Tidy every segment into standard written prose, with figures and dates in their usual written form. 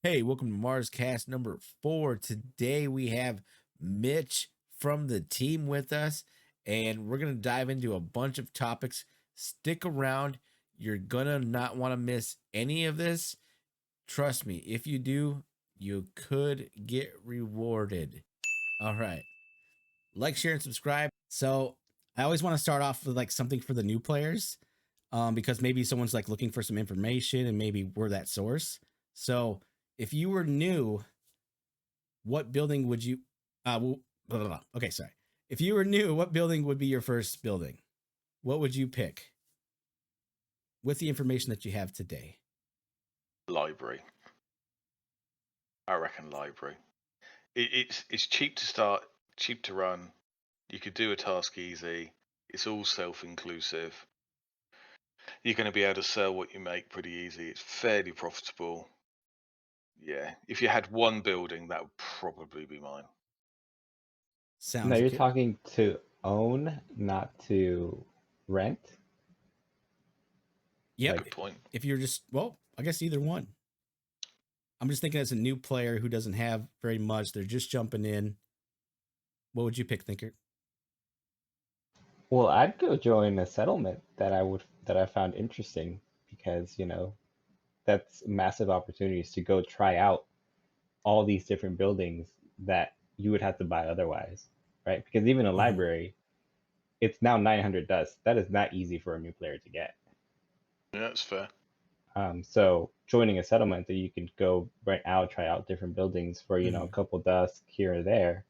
Hey, welcome to MarsCast number 4. Today we have Mitch from the team with us, and we're going to dive into a bunch of topics. Stick around. You're going to not want to miss any of this. Trust me, if you do, you could get rewarded. All right. Like, share, and subscribe. So I always want to start off with like something for the new players, because maybe someone's like looking for some information and maybe we're that source. So if you were new, what building would you blah, blah, blah. Okay, sorry. If you were new, what building would be your first building? What would you pick with the information that you have today? Library. I reckon library. It's cheap to start, cheap to run. You could do a task easy. It's all self-inclusive. You're going to be able to sell what you make pretty easy. It's fairly profitable. Yeah, if you had one building, that would probably be mine. Sounds No, you're good. talking to own, not to rent. Yep. Like, Good point. If you're just, well, I guess either one. I'm just thinking as a new player who doesn't have very much, they're just jumping in. What would you pick, Thinker? well, I'd go join a settlement that I found interesting because, that's massive opportunities to go try out all these different buildings that you would have to buy otherwise, right? Because even a library, it's now 900 dust. That is not easy for a new player to get. Yeah, that's fair. So joining a settlement that you can go right out, try out different buildings for, a couple dust here or there,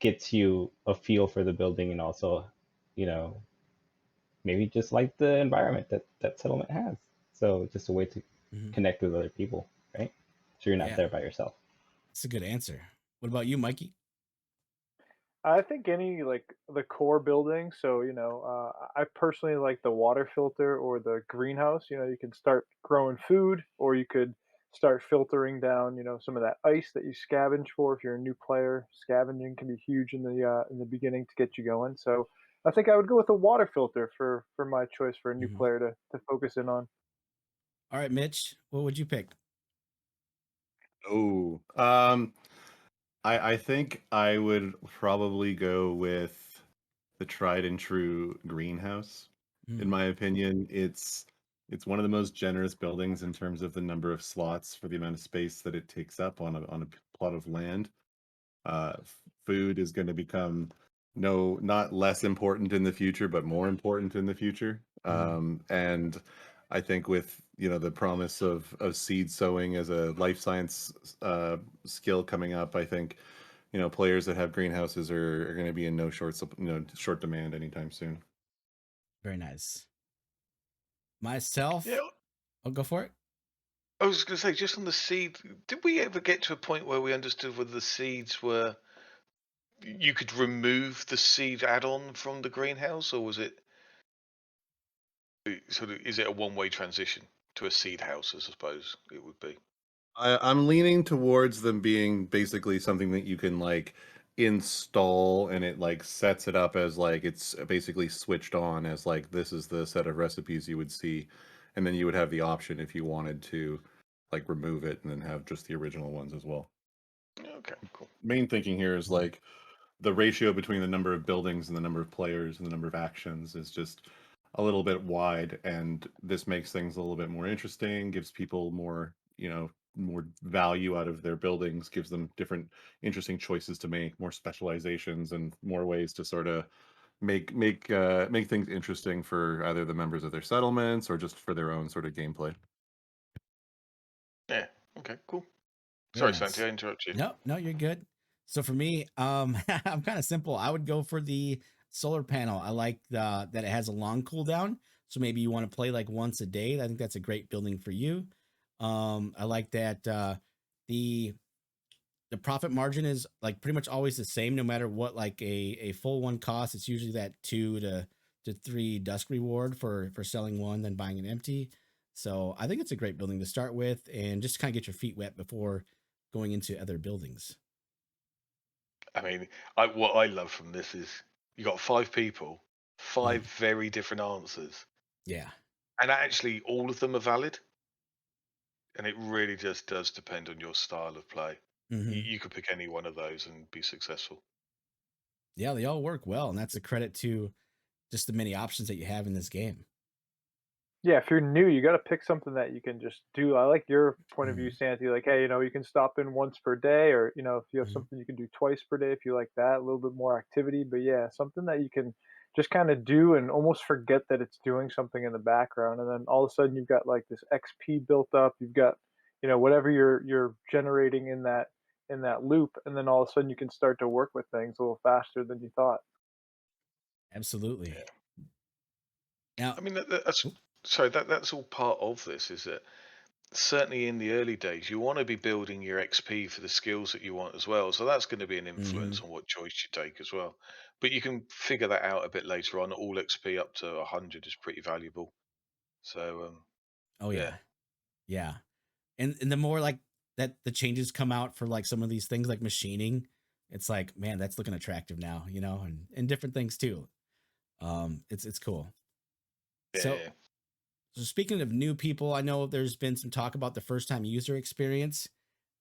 gets you a feel for the building and also, maybe just like the environment that settlement has. So just a way to connect with other people, right? So you're not there by yourself. That's a good answer. What about you, Mikey? I think any like the core building. So I personally like the water filter or the greenhouse. You can start growing food, or you could start filtering down. Some of that ice that you scavenge for. If you're a new player, scavenging can be huge in the beginning to get you going. So I think I would go with a water filter for my choice for a new player to focus in on. All right, Mitch, what would you pick? Oh, I think I would probably go with the tried and true greenhouse. In my opinion, it's one of the most generous buildings in terms of the number of slots for the amount of space that it takes up on a plot of land. Food is going to become not less important in the future, but more important in the future. And I think with the promise of seed sowing as a life science skill coming up, I think players that have greenhouses are going to be in no short demand anytime soon. Very nice. Myself, Yeah, I'll go for it. I was going to say, just on the seed, did we ever get to a point where we understood whether the seeds were, you could remove the seed add-on from the greenhouse, or was it sort of, is it a one-way transition to a seed house, I suppose it would be? I'm leaning towards them being basically something that you can like install, and it like sets it up as like it's basically switched on as like this is the set of recipes you would see, and then you would have the option if you wanted to like remove it and then have just the original ones as well. Okay, cool. Main thinking here is like the ratio between the number of buildings and the number of players and the number of actions is just a little bit wide, and this makes things a little bit more interesting, gives people more, more value out of their buildings, gives them different interesting choices to make, more specializations and more ways to sort of make things interesting for either the members of their settlements or just for their own sort of gameplay. Yeah. Okay. Cool. Very Sorry, nice. Santi, I interrupted you. No, you're good. So for me, I'm kind of simple. I would go for the solar panel. I like that it has a long cooldown. So maybe you want to play like once a day. I think that's a great building for you. I like that the profit margin is like pretty much always the same, no matter what like a full one costs. It's usually that 2 to 3 dusk reward for selling one, then buying an empty. So I think it's a great building to start with, and just kind of get your feet wet before going into other buildings. I mean, what I love from this is you got 5 people, 5 very different answers, Yeah. and actually all of them are valid. and it really just does depend on your style of play. Mm-hmm. You could pick any one of those and be successful. Yeah, they all work well, and that's a credit to just the many options that you have in this game. Yeah, if you're new, you got to pick something that you can just do. I like your point of view, Mm-hmm. Santi. Like, hey, you can stop in once per day, or if you have Mm-hmm. something you can do twice per day, if you like that, a little bit more activity. But yeah, something that you can just kind of do and almost forget that it's doing something in the background, and then all of a sudden you've got like this XP built up. You've got whatever you're generating in that loop, and then all of a sudden you can start to work with things a little faster than you thought. Absolutely. Yeah. Now, I mean, that's oop, sorry, that's all part of this. Is that certainly in the early days, you want to be building your XP for the skills that you want as well. So that's going to be an mhm. influence on what choice you take as well. But you can figure that out a bit later on. All XP up to 100 is pretty valuable. So Oh yeah, yeah, yeah. And the more like that the changes come out for like some of these things like machining, it's like, man, that's looking attractive now, and different things too. It's cool. yeah, So yeah. so speaking of new people, I know there's been some talk about the first time user experience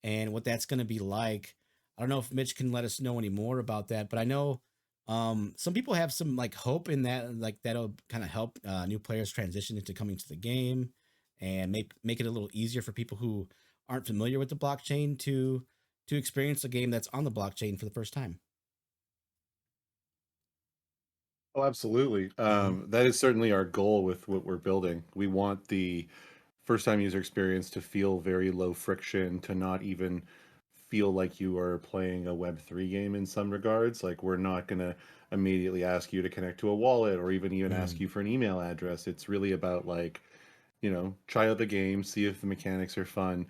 and what that's going to be like. I don't know if Mitch can let us know any more about that, but I know some people have some like hope in that, like that'll kind of help new players transition into coming to the game and make it a little easier for people who aren't familiar with the blockchain to experience a game that's on the blockchain for the first time. Oh, absolutely. Hmm. That is certainly our goal with what we're building. We want the first time user experience to feel very low friction, to not even feel like you are playing a Web3 game in some regards. Like, we're not going to immediately ask you to connect to a wallet or even ask Hmm. you for an email address. It's really about like, try out the game, see if the mechanics are fun.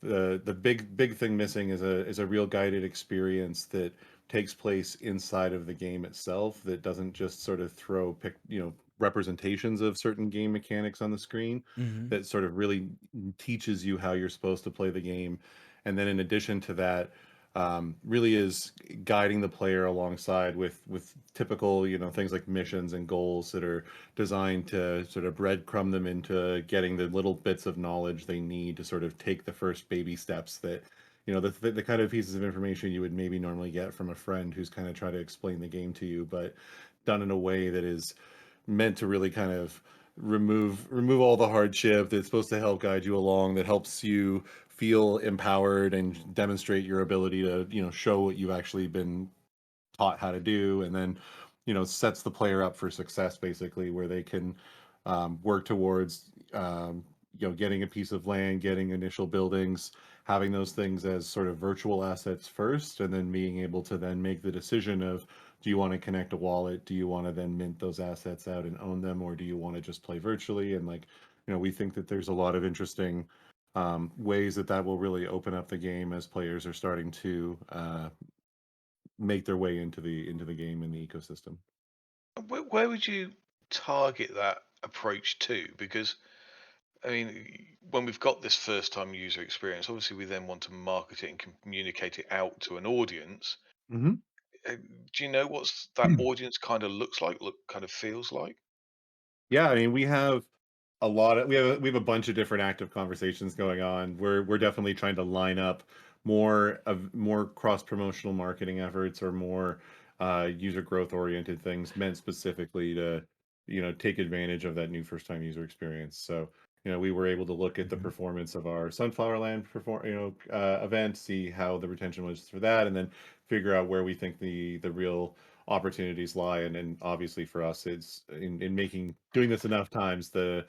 The big thing missing is a real guided experience that takes place inside of the game itself, that doesn't just sort of throw representations of certain game mechanics on the screen, Hmm. that sort of really teaches you how you're supposed to play the game. And then in addition to that, really is guiding the player alongside with typical things like missions and goals that are designed to sort of breadcrumb them into getting the little bits of knowledge they need to sort of take the first baby steps, that the kind of pieces of information you would maybe normally get from a friend who's kind of trying to explain the game to you, but done in a way that is meant to really kind of remove all the hardship, that's supposed to help guide you along, that helps you feel empowered and demonstrate your ability to show what you've actually been taught how to do, and then sets the player up for success, basically, where they can work towards getting a piece of land, getting initial buildings, having those things as sort of virtual assets first, and then being able to then make the decision of, do you want to connect a wallet, do you want to then mint those assets out and own them, or do you want to just play virtually? And like, we think that there's a lot of interesting ways that will really open up the game as players are starting to make their way into the game and the ecosystem. Where would you target that approach to? Because I mean, when we've got this first time user experience, obviously we then want to market it and communicate it out to an audience. Hmm. Uh, Do you know what's that audience kind of looks like, kind of feels like? Yeah, I mean, we have a bunch of different active conversations going on. We're definitely trying to line up more cross promotional marketing efforts, or more user growth oriented things meant specifically to take advantage of that new first time user experience. So we were able to look at the Hmm. performance of our Sunflower Land event, see how the retention was for that, and then figure out where we think the real opportunities lie. And then obviously for us, it's in doing this enough times, the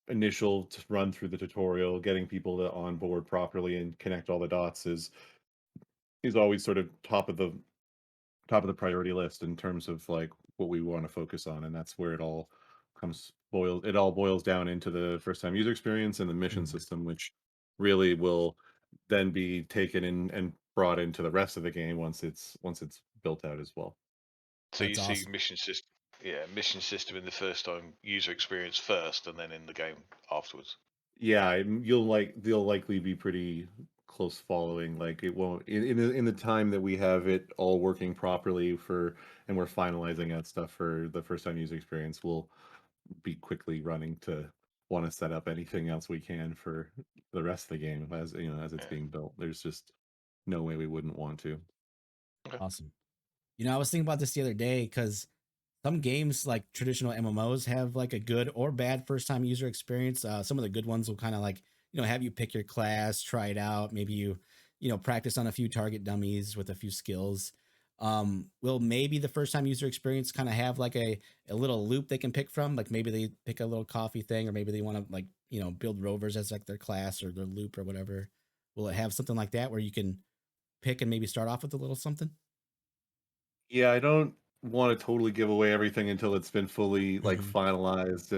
initial run through the tutorial, getting people to onboard properly and connect all the dots is always sort of top of the priority list in terms of like what we want to focus on. And that's where it all boils down into the first time user experience and the mission Hmm. system, which really will then be taken in and brought into the rest of the game once it's built out as well. So you That's see awesome. mission system in the first time user experience first, and then in the game afterwards. Yeah, they'll likely be pretty close following. Like, it won't in the time that we have it all working properly and we're finalizing that stuff for the first time user experience, we'll be quickly running to want to set up anything else we can for the rest of the game as it's Yeah. being built. There's just no way we wouldn't want to. Awesome. I was thinking about this the other day because some games like traditional MMOs have like a good or bad first time user experience. Some of the good ones will kind of like, have you pick your class, try it out. Maybe you practice on a few target dummies with a few skills. Will maybe the first time user experience kind of have like a little loop they can pick from? Like maybe they pick a little coffee thing, or maybe they want to like, build rovers as like their class or their loop or whatever. Will it have something like that where you can pick and maybe start off with a little something? Yeah, I don't want to totally give away everything until it's been fully like Mhm. finalized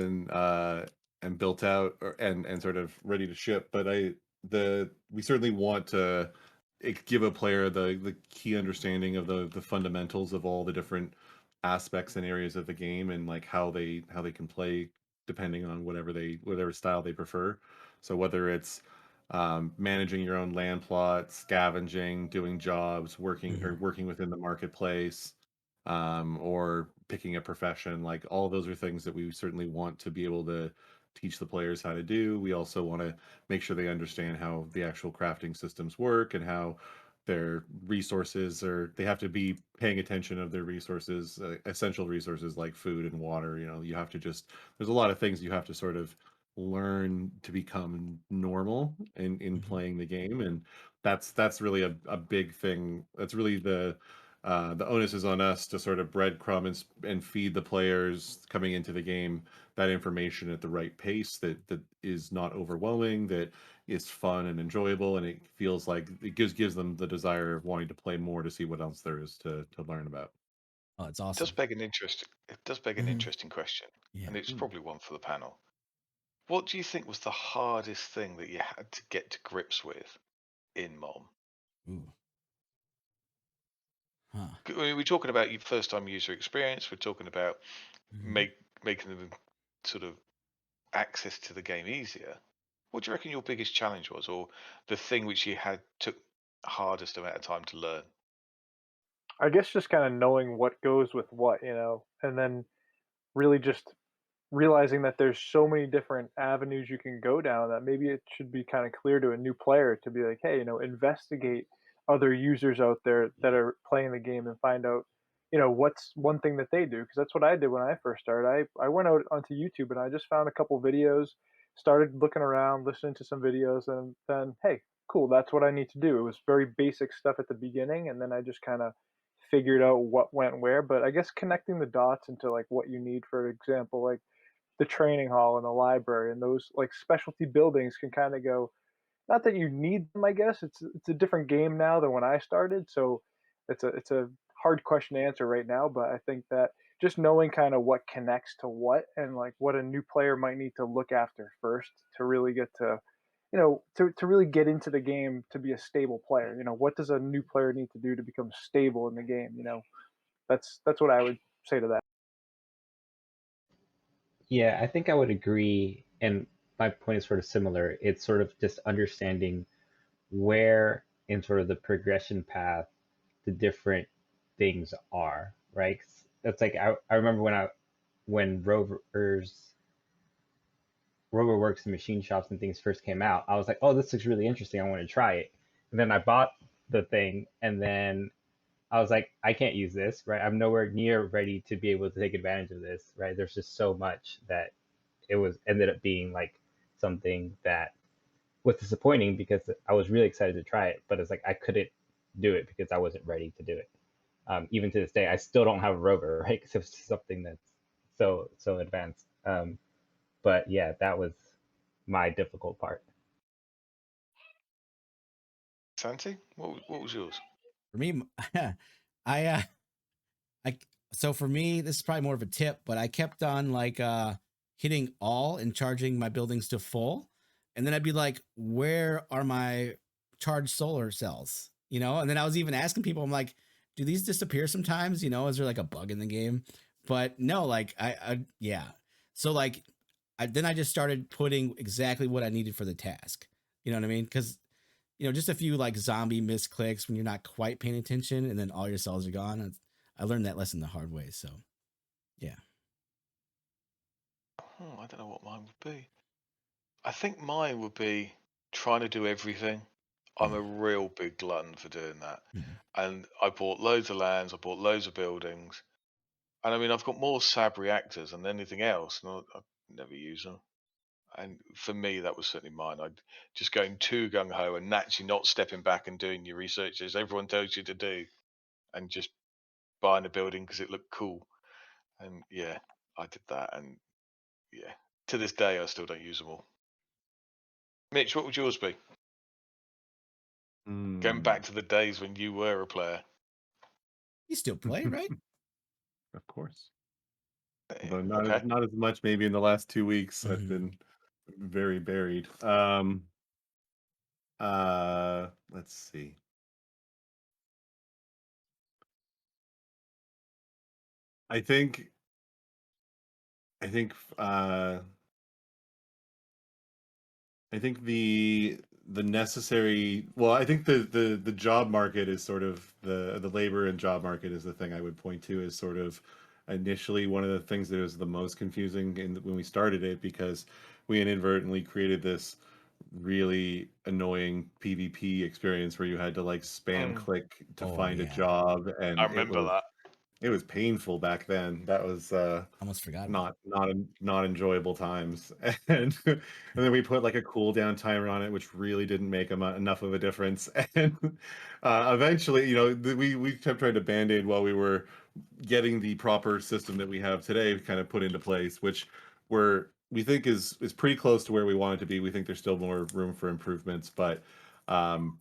and built out and sort of ready to ship. But we certainly want to give a player the key understanding of the fundamentals of all the different aspects and areas of the game and like how they can play depending on whatever style they prefer. So whether it's managing your own land plot, scavenging, doing jobs, Mhm. working within the marketplace, or picking a profession. Like all those are things that we certainly want to be able to teach the players how to do. We also want to make sure they understand how the actual crafting systems work and how their resources they have to be paying attention of their resources, essential resources like food and water. You have to there's a lot of things you have to sort of learn to become normal in Mhm. playing the game, and that's really a big thing. That's really the onus is on us to sort of breadcrumb and feed the players coming into the game that information at the right pace that is not overwhelming, that is fun and enjoyable, and it feels like it gives them the desire of wanting to play more to see what else there is to learn about. Oh, it's Does awesome. beg an interest. It does beg an Mhm. interesting question, Yeah. and it's Hmm. probably one for the panel. What do you think was the hardest thing that you had to get to grips with in MOM? Ooh. Huh. We're talking about your first time user experience. We're talking about Mhm. making them sort of access to the game easier. What do you reckon your biggest challenge was, or the thing which you had took hardest amount of time to learn? I guess just kind of knowing what goes with what, and then really just realizing that there's so many different avenues you can go down that maybe it should be kind of clear to a new player to be like, hey, investigate other users out there that are playing the game and find out, what's one thing that they do. Because that's what I did when I first started. I went out onto YouTube and I just found a couple videos, started looking around, listening to some videos, and then, hey, cool, that's what I need to do. It was very basic stuff at the beginning, and then I just kind of figured out what went where. But I guess connecting the dots into like what you need, for example, like the training hall and the library and those like specialty buildings can kind of go, not that you need them, I guess it's a different game now than when I started, so it's a hard question to answer right now, but I think that just knowing kind of what connects to what and like what a new player might need to look after first to really get to, to really get into the game to be a stable player. What does a new player need to do to become stable in the game? That's what I would say to that. Yeah, I think I would agree, and my point is sort of similar. It's sort of just understanding where in sort of the progression path the different things are, right? 'Cause that's like I remember when Rover Works and machine shops and things first came out, I was like, oh, this looks really interesting. I want to try it. And then I bought the thing, and then I was like, I can't use this, right? I'm nowhere near ready to be able to take advantage of this, right? There's just so much that it was ended up being like something that was disappointing because I was really excited to try it, but it's like I couldn't do it because I wasn't ready to do it. Even to this day, I still don't have a rover, right? Because it's something that's so advanced. But yeah, that was my difficult part. Santi, what was yours? For me, I I so for me, this is probably more of a tip, but I kept on like hitting all and charging my buildings to full. And then I'd be like, where are my charged solar cells? And then I was even asking people, I'm like, do these disappear sometimes? Is there like a bug in the game? But no, like yeah. So like then I just started putting exactly what I needed for the task. You know what I mean? Because just a few like zombie misclicks when you're not quite paying attention, and then all your cells are gone. I learned that lesson the hard way. So, yeah. I don't know what mine would be. I think mine would be trying to do everything. I'm a real big glutton for doing that. And I bought loads of lands, I bought loads of buildings. And I mean, I've got more SAB reactors than anything else, and I never use them. And for me, that was certainly mine. I'd just going too gung ho and naturally not stepping back and doing your research as everyone tells you to do, and just buying a building because it looked cool. And yeah, I did that. And yeah, to this day, I still don't use them all. Mitch, what would yours be? Going back to the days when you were a player. You still play, right? Of course. Eh, Although not okay. not as much maybe in the last 2 weeks. I've Mhm. been very buried. Let's see. I think uh I think the necessary, well, I think the job market is sort of the labor and job market is the thing I would point to as sort of initially one of the things that was the most confusing when we started it, because we inadvertently created this really annoying PvP experience where you had to like spam click to Oh, find a yeah. job, I and remember that. it was painful back then. That was Almost forgot about not enjoyable times. And then we put like a cooldown timer on it, which really didn't make enough of a difference. And eventually, we kept trying to band-aid while we were getting the proper system that we have today kind of put into place, which we think is pretty close to where we want it to be. We think there's still more room for improvements, but um,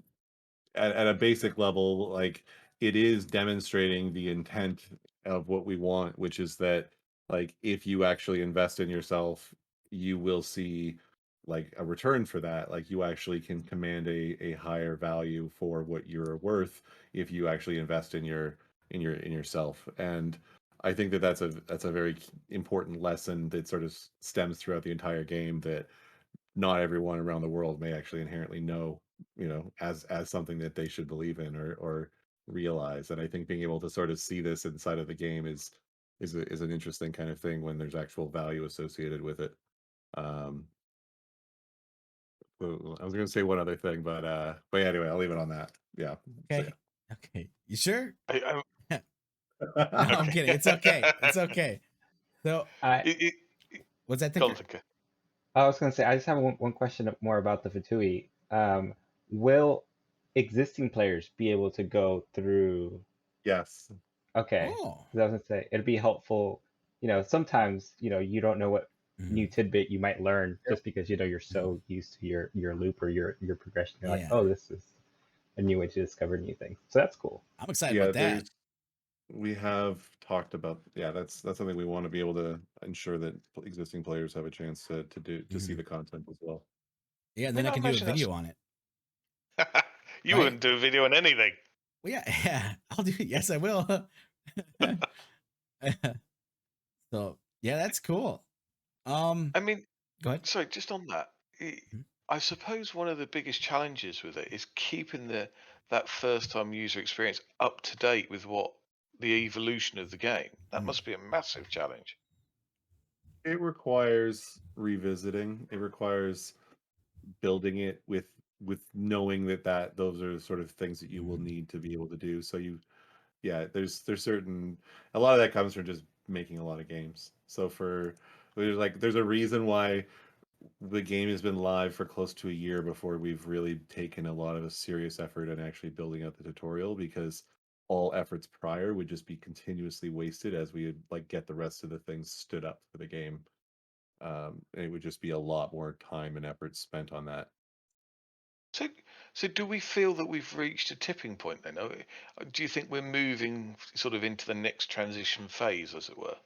at a basic level, like, it is demonstrating the intent of what we want, which is that, like, if you actually invest in yourself, you will see like a return for that. Like, you actually can command a higher value for what you're worth if you actually invest in yourself. And I think that that's a very important lesson that sort of stems throughout the entire game, that not everyone around the world may actually inherently know, as something that they should believe in or realize. And I think being able to sort of see this inside of the game is an interesting kind of thing when there's actual value associated with it. Um, I was going to say one other thing, but anyway, I'll leave it on that. Yeah. So, it. Okay. You sure? I, No, yeah. I'm kidding. It's okay. It's okay. So, I it, what's that go on, thinker? Thinker. I was going to say, I just have one question more about the FTUE. Will existing players be able to go through? Yes. Okay, Oh. 'cause I was going to say it'd be helpful. Sometimes you don't know what new tidbit you might learn just because you're so used to your loop or your progression. You're like, Yeah. oh, this is a new way to discover new things. So that's cool. I'm excited Yeah, about that. we have talked about, yeah, that's something we want to be able to ensure that existing players have a chance to see the content as well. Yeah, and I then mean, I I can do a imagine that's video on it. you Right? wouldn't do a video on anything. Well, yeah, I'll do it. Yes, I will. So, yeah, that's cool. I mean, Go ahead. sorry, just on that, I suppose one of the biggest challenges with it is keeping that first time user experience up to date with what the evolution of the game. That must be a massive challenge. It requires revisiting. It requires building it with knowing that those are the sort of things that you will need to be able to do. So yeah, there's a lot of that comes from just making a lot of games. So there's a reason why the game has been live for close to a year before we've really taken a lot of a serious effort in actually building out the tutorial, because all efforts prior would just be continuously wasted as we would like get the rest of the things stood up for the game. And it would just be a lot more time and effort spent on that. So do we feel that we've reached a tipping point then? Do you think we're moving sort of into the next transition phase, as it were?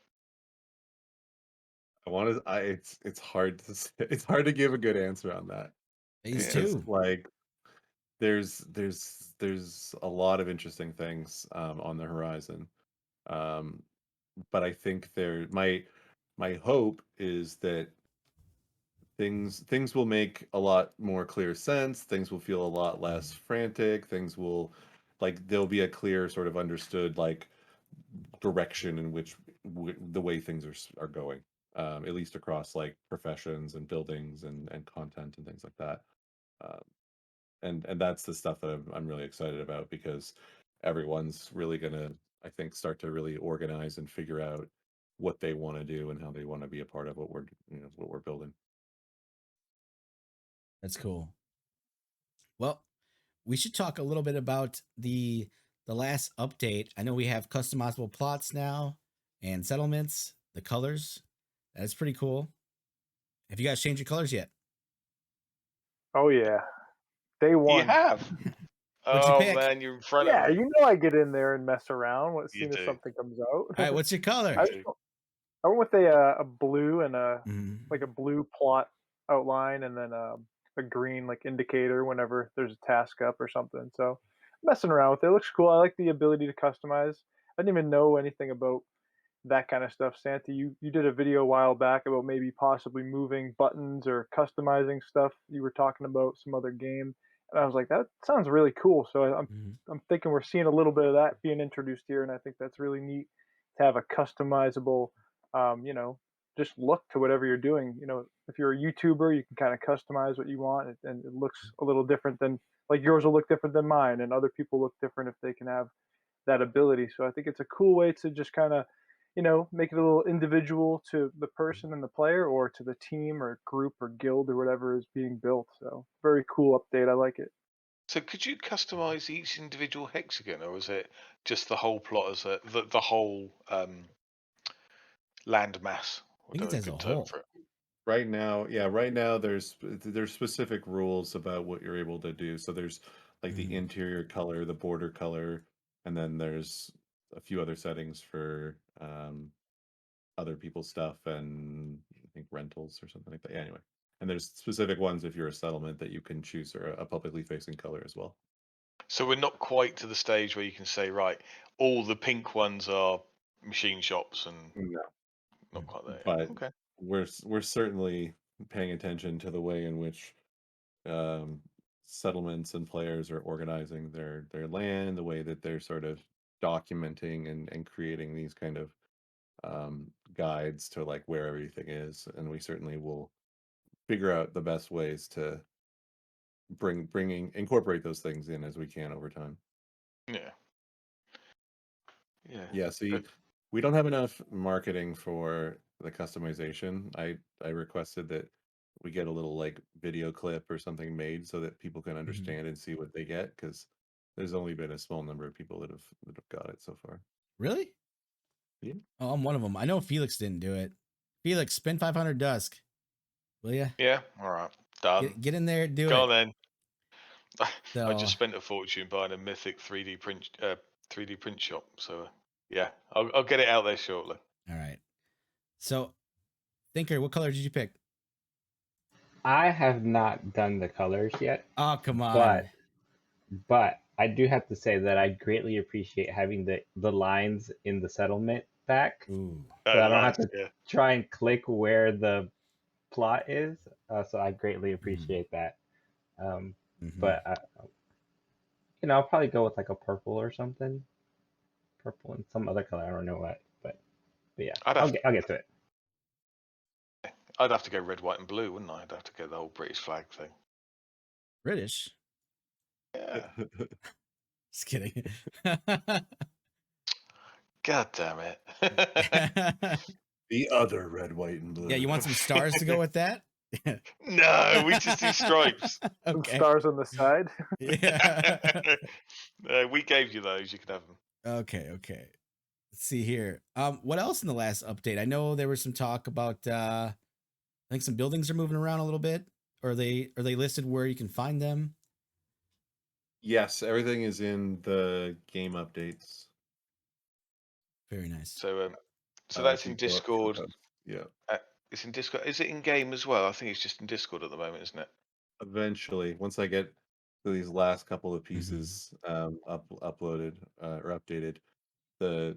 It's hard to say, it's hard to give a good answer on that, Phase Yeah. because 2. like there's a lot of interesting things on the horizon. Um, but I think my hope is that things will make a lot more clear sense. Things will feel a lot less frantic. Things will, like, there'll be a clear sort of understood like direction in which the way things are going. at least across like professions and buildings and content and things like that. And that's the stuff that I'm really excited about, because everyone's really gonna, I think, start to really organize and figure out what they want to do and how they want to be a part of what we're building. That's cool. Well, we should talk a little bit about the last update. I know we have customizable plots now and settlements, the colors. That's pretty cool. Have you guys changed your colors yet? Oh yeah, day You one. have. What'd you Oh pick? man, you're in front Yeah, of me. you know I get in there and mess around as You soon as do. something comes out. All right, what's your color? I, You just, do. I went with a blue and Mhm. like a blue plot outline, and then a green like indicator whenever there's a task up or something. So messing around with it. It looks cool. I like the ability to customize. I didn't even know anything about that kind of stuff. Santa, you did a video a while back about maybe possibly moving buttons or customizing stuff. You were talking about some other game, and I was like, that sounds really cool. So Mhm. I'm thinking we're seeing a little bit of that being introduced here, and I think that's really neat to have a customizable, you know, just look to whatever you're doing. You know, if you're a YouTuber, you can kind of customize what you want, and it looks a little different than, like, yours will look different than mine, and other people look different if they can have that ability. So I think it's a cool way to just kind of, make it a little individual to the person and the player, or to the team or group or guild or whatever is being built. So very cool update. I like it. So could you customize each individual hexagon, or is it just the whole plot as the whole land mass? I think it's Whatever as a good term whole. for it. Right now, there's specific rules about what you're able to do. So there's like the Mhm. interior color, the border color, and then there's a few other settings for other people's stuff, and I think rentals or something like that. Yeah, anyway, and there's specific ones if you're a settlement that you can choose, or a publicly facing color as well. So we're not quite to the stage where you can say, right, all the pink ones are machine shops, and No, not quite there yet. but Okay. we're certainly paying attention to the way in which um, settlements and players are organizing their land, the way that they're sort of documenting and creating these kind of guides to like where everything is, and we certainly will figure out the best ways to incorporate those things in as we can over time. Yeah. Yeah. Yeah, see, But we don't have enough marketing for the customization. I requested that we get a little like video clip or something made so that people can Mhm. understand and see what they get, because there's only been a small number of people that have got it so far. Really? Yeah. Oh, I'm one of them. I know Felix didn't do it. Felix, spend 500 dusk. Will you? yeah, all right, done. Get in there, do Go it. on then. I So, just spent a fortune buying a mythic 3D print shop. So yeah, I'll get it out there shortly. all right. So, Thinker, what color did you pick? I have not done the colors yet, Oh, come on. but I do have to say that I greatly appreciate having the lines in the settlement back, Ooh. so I don't Nice. have to Yeah. try and click where the plot is. So I greatly Mhm. appreciate that. Mhm. But I'll probably go with like a purple or something, purple and some other color. I don't know what, but yeah, I'll get to it. I'd have to go red, white, and blue, wouldn't I? I'd have to go the whole British flag thing. British. Yeah. Just kidding. God damn it. The other red, white, and blue. Yeah, you want some stars to go with that? No, we just do stripes. Some Okay. stars on the side. Yeah. We gave you those. You can have them. Okay. Let's see here. What else in the last update? I know there was some talk about I think some buildings are moving around a little bit. Or are they listed where you can find them? Yes, everything is in the game updates. Very nice. So that's in People Discord. yeah. It's in Discord. Is it in game as well? I think it's just in Discord at the moment, isn't it? Eventually, once I get to these last couple of Mm-hmm. pieces uploaded or updated, the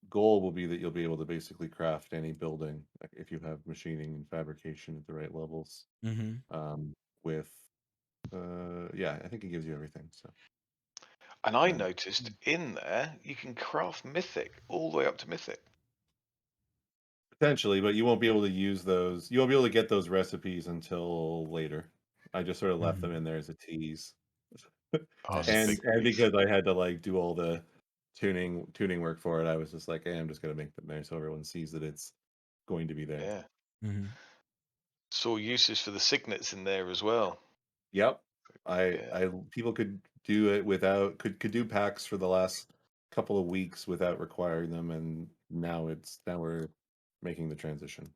goal will be that you'll be able to basically craft any building, like, if you have machining and fabrication at the right levels. Mm-hmm. With I think it gives you everything. So, And I um, noticed in there you can craft mythic all the way up to mythic. Potentially, but you won't be able to use those. You won't be able to get those recipes until later. I just sort of left them in there as a tease. Oh, it's a and big Nice. and piece. because I had to like do all the tuning work for it, I was just like, hey, I'm just gonna make them there so everyone sees that it's going to be there. Yeah. Mhm. Saw uses for the signets in there as well. Yep. I Yeah. I people could do it without could do packs for the last couple of weeks without requiring them, and now we're making the transition.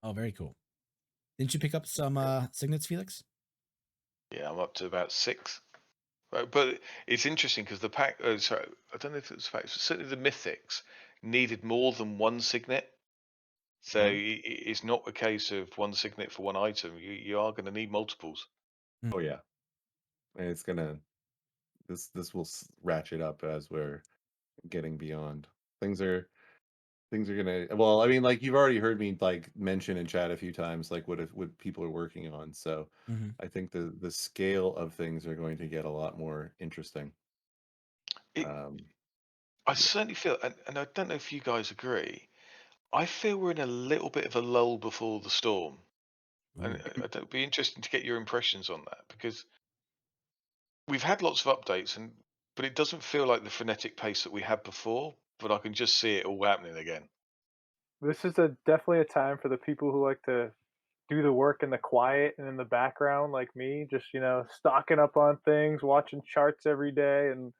Oh, very cool. Didn't you pick up some signets, Felix? Yeah, I'm up to about 6. But it's interesting because the pack. Oh, sorry, I don't know if it was facts. Certainly, the mythics needed more than one signet. So Mhm. it's not a case of one signet for one item. You are going to need multiples. Oh yeah, and it's gonna this will ratchet up as we're getting beyond. Things are things are gonna. Well, I mean, like you've already heard me like mention in chat a few times, like what people are working on. So Mm-hmm. I think the scale of things are going to get a lot more interesting. It, Um, I yeah. certainly feel, and I don't know if you guys agree. I feel we're in a little bit of a lull before the storm, and Ooh. it'd be interesting to get your impressions on that because we've had lots of updates, but it doesn't feel like the frenetic pace that we had before. But I can just see it all happening again. This is definitely a time for the people who like to do the work in the quiet and in the background, like me, just stocking up on things, watching charts every day, and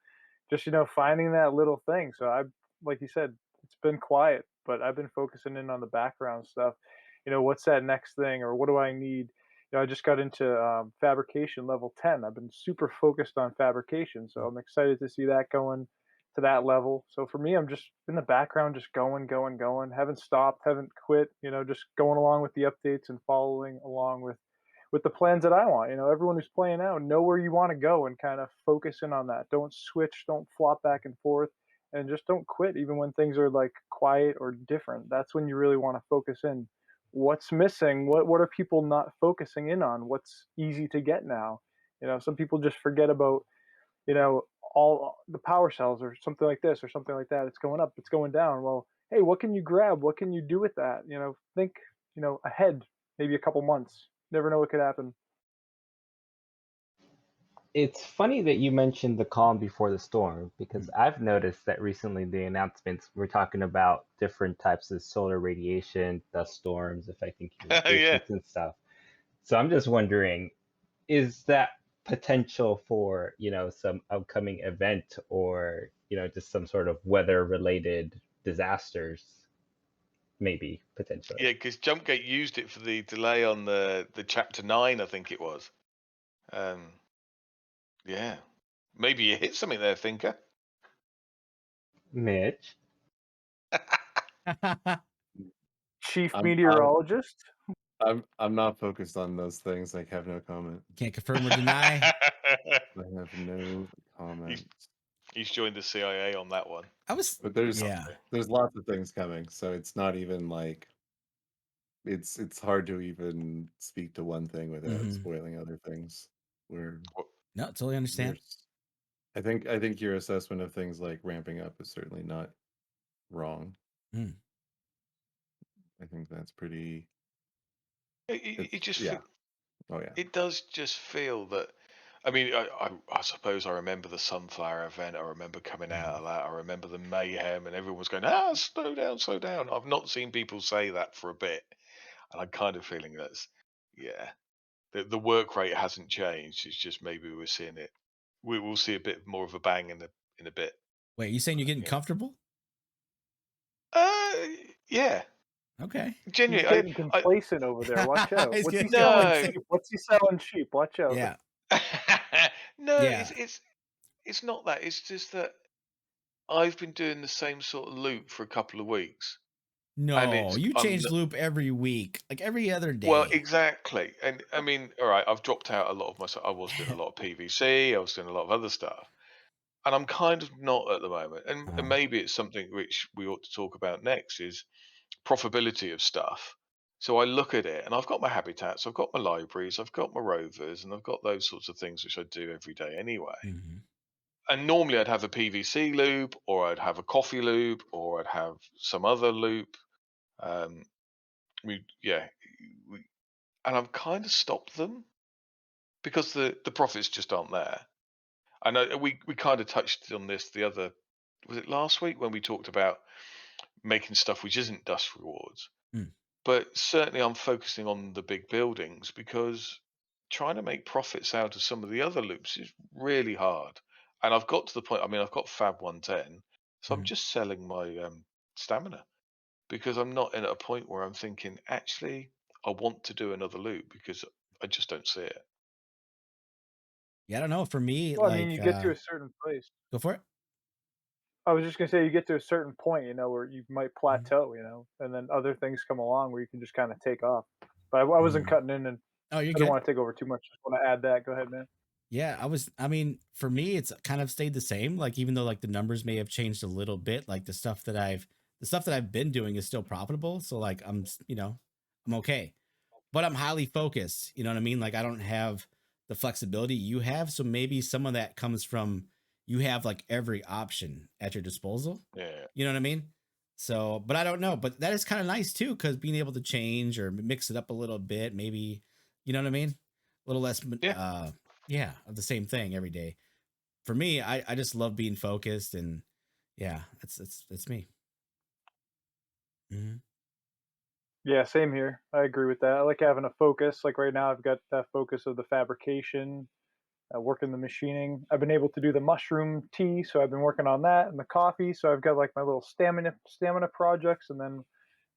just finding that little thing. So I, like you said, it's been quiet, but I've been focusing in on the background stuff. What's that next thing, or what do I need? I just got into fabrication level 10. I've been super focused on fabrication, so I'm excited to see that going to that level. So for me, I'm just in the background, just going. Haven't stopped, haven't quit. Just going along with the updates and following along with the plans that I want. Everyone who's playing out, know where you want to go and kind of focus in on that. Don't switch, don't flop back and forth, and just don't quit even when things are like quiet or different. That's when you really want to focus in. What's missing? What are people not focusing in on? What's easy to get now? Some people just forget about, you know, all the power cells or something like this or something like that. It's going up, it's going down. Well, hey, what can you grab? What can you do with that? Think, ahead, maybe a couple months. Never know what could happen. It's funny that you mentioned the calm before the storm because I've noticed that recently the announcements were talking about different types of solar radiation, dust storms affecting Yeah. communications and stuff. So I'm just wondering, is that potential for, some upcoming event or, just some sort of weather related disasters, maybe potentially? Yeah, because Jumpgate used it for the delay on the chapter 9, I think it was. Um, yeah, maybe you hit something there, thinker. Mitch? Chief I'm I'm meteorologist. I'm not focused on those things. I have no comment. Can't confirm or deny. I have no he's, comment. he's joined the CIA on that one. I was, But yeah. there's lots of things coming, so it's not even like it's hard to even speak to one thing without Mm-hmm. spoiling other things. We're No, totally you're understand. I think your assessment of things like ramping up is certainly not wrong. Mm. I think that's pretty It it's just yeah. Oh yeah. it does just feel that. I mean, I suppose I remember the sunflower event. I remember coming out of that. I remember the mayhem, and everyone was going, slow down, slow down." I've not seen people say that for a bit, and I'm kind of feeling that's yeah. The work rate hasn't changed. It's just maybe we're seeing it. We will see a bit more of a bang in a bit. Wait, you saying you're getting Yeah. comfortable? Uh, yeah. Okay. He's Genuinely, getting I complacent over there. Watch out. He's What's he getting selling no, cheap? What's he selling cheap? Watch out. Yeah. no. Yeah. It's not that. It's just that I've been doing the same sort of loop for a couple of weeks, and No, it's you change loop every week, like every other well, day. exactly. And I mean, all right, I've dropped out a lot of my. I was doing a lot of PVC. I was doing a lot of other stuff, and I'm kind of not at the moment. And Uh, maybe it's something which we ought to talk about next is profitability of stuff. So I look at it, and I've got my habitats, I've got my libraries, I've got my rovers, and I've got those sorts of things which I do every day anyway. mhm. and normally I'd have a PVC loop, or I'd have a coffee loop, or I'd have some other loop. Um, yeah, and I've kind of stopped them because the profits just aren't there. I know we kind of touched on this was it last week when we talked about making stuff which isn't dust rewards. Mm. But certainly I'm focusing on the big buildings because trying to make profits out of some of the other loops is really hard. And I've got to the point, I mean, I've got Fab 110, so I'm Mhm. just selling my stamina because I'm not in at a point where I'm thinking, actually, I want to do another loop because I just don't see it. Yeah, I don't know. For me, Well, I mean, like, you get to a certain place. go for it. I was just gonna say you get to a certain point, where you might Mhm. plateau, and then other things come along where you can just kind of take off. But I wasn't Mhm. cutting in, and Oh, you're I don't good. want to take over too much. Just want to add that. Go ahead, man. Yeah, I mean, for me, it's kind of stayed the same. Like, even though like the numbers may have changed a little bit, like the stuff that I've been doing is still profitable. So like, I'm okay, but I'm highly focused. You know what I mean? Like, I don't have the flexibility you have. So maybe some of that comes from you have like every option at your disposal. Yeah. You know what I mean? So, but I don't know. But that is kind of nice too, because being able to change or mix it up a little bit, maybe, you know what I mean? A little less, Yeah. yeah, of the same thing every day. For me, I just love being focused, and yeah, it's me. Hmm. Yeah, same here. I agree with that. I like having a focus. Like right now, I've got that focus of the fabrication, working the machining. I've been able to do the mushroom tea, so I've been working on that, and the coffee. So I've got like my little stamina projects, and then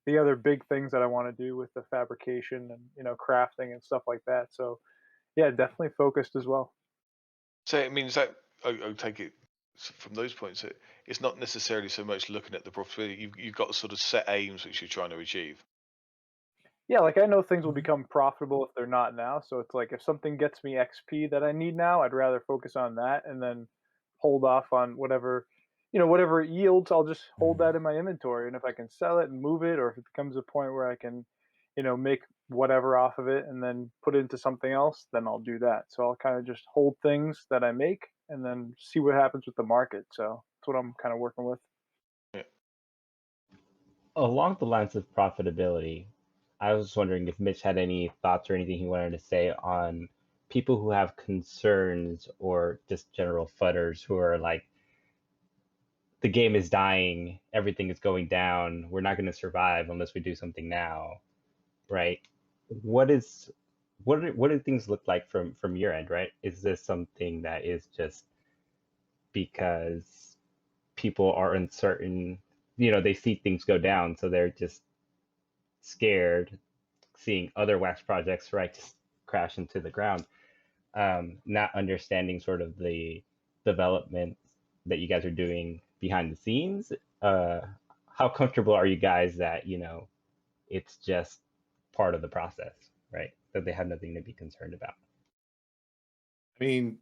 the other big things that I want to do with the fabrication and crafting and stuff like that. So yeah, definitely focused as well. So it means that I take it from those points that it's not necessarily so much looking at the profitability. You've got sort of set aims which you're trying to achieve. Yeah, like I know things will Hmm. become profitable if they're not now. So it's like if something gets me XP that I need now, I'd rather focus on that and then hold off on whatever it yields. I'll just hold Hmm. that in my inventory, and if I can sell it and move it, or if it becomes a point where I can, make whatever off of it and then put it into something else, then I'll do that. So I'll kind of just hold things that I make and then see what happens with the market. So that's what I'm kind of working with. Yeah. Along the lines of profitability, I was wondering if Mitch had any thoughts or anything he wanted to say on people who have concerns or just general fudders who are like, the game is dying, everything is going down, we're not going to survive unless we do something now, right? What is what do things look like from your end, right? Is this something that is just because people are uncertain, they see things go down, so they're just scared seeing other wax projects, right, just crash into the ground, not understanding sort of the development that you guys are doing behind the scenes. Uh, how comfortable are you guys that, it's just part of the process, right? That they have nothing to be concerned about. I mean,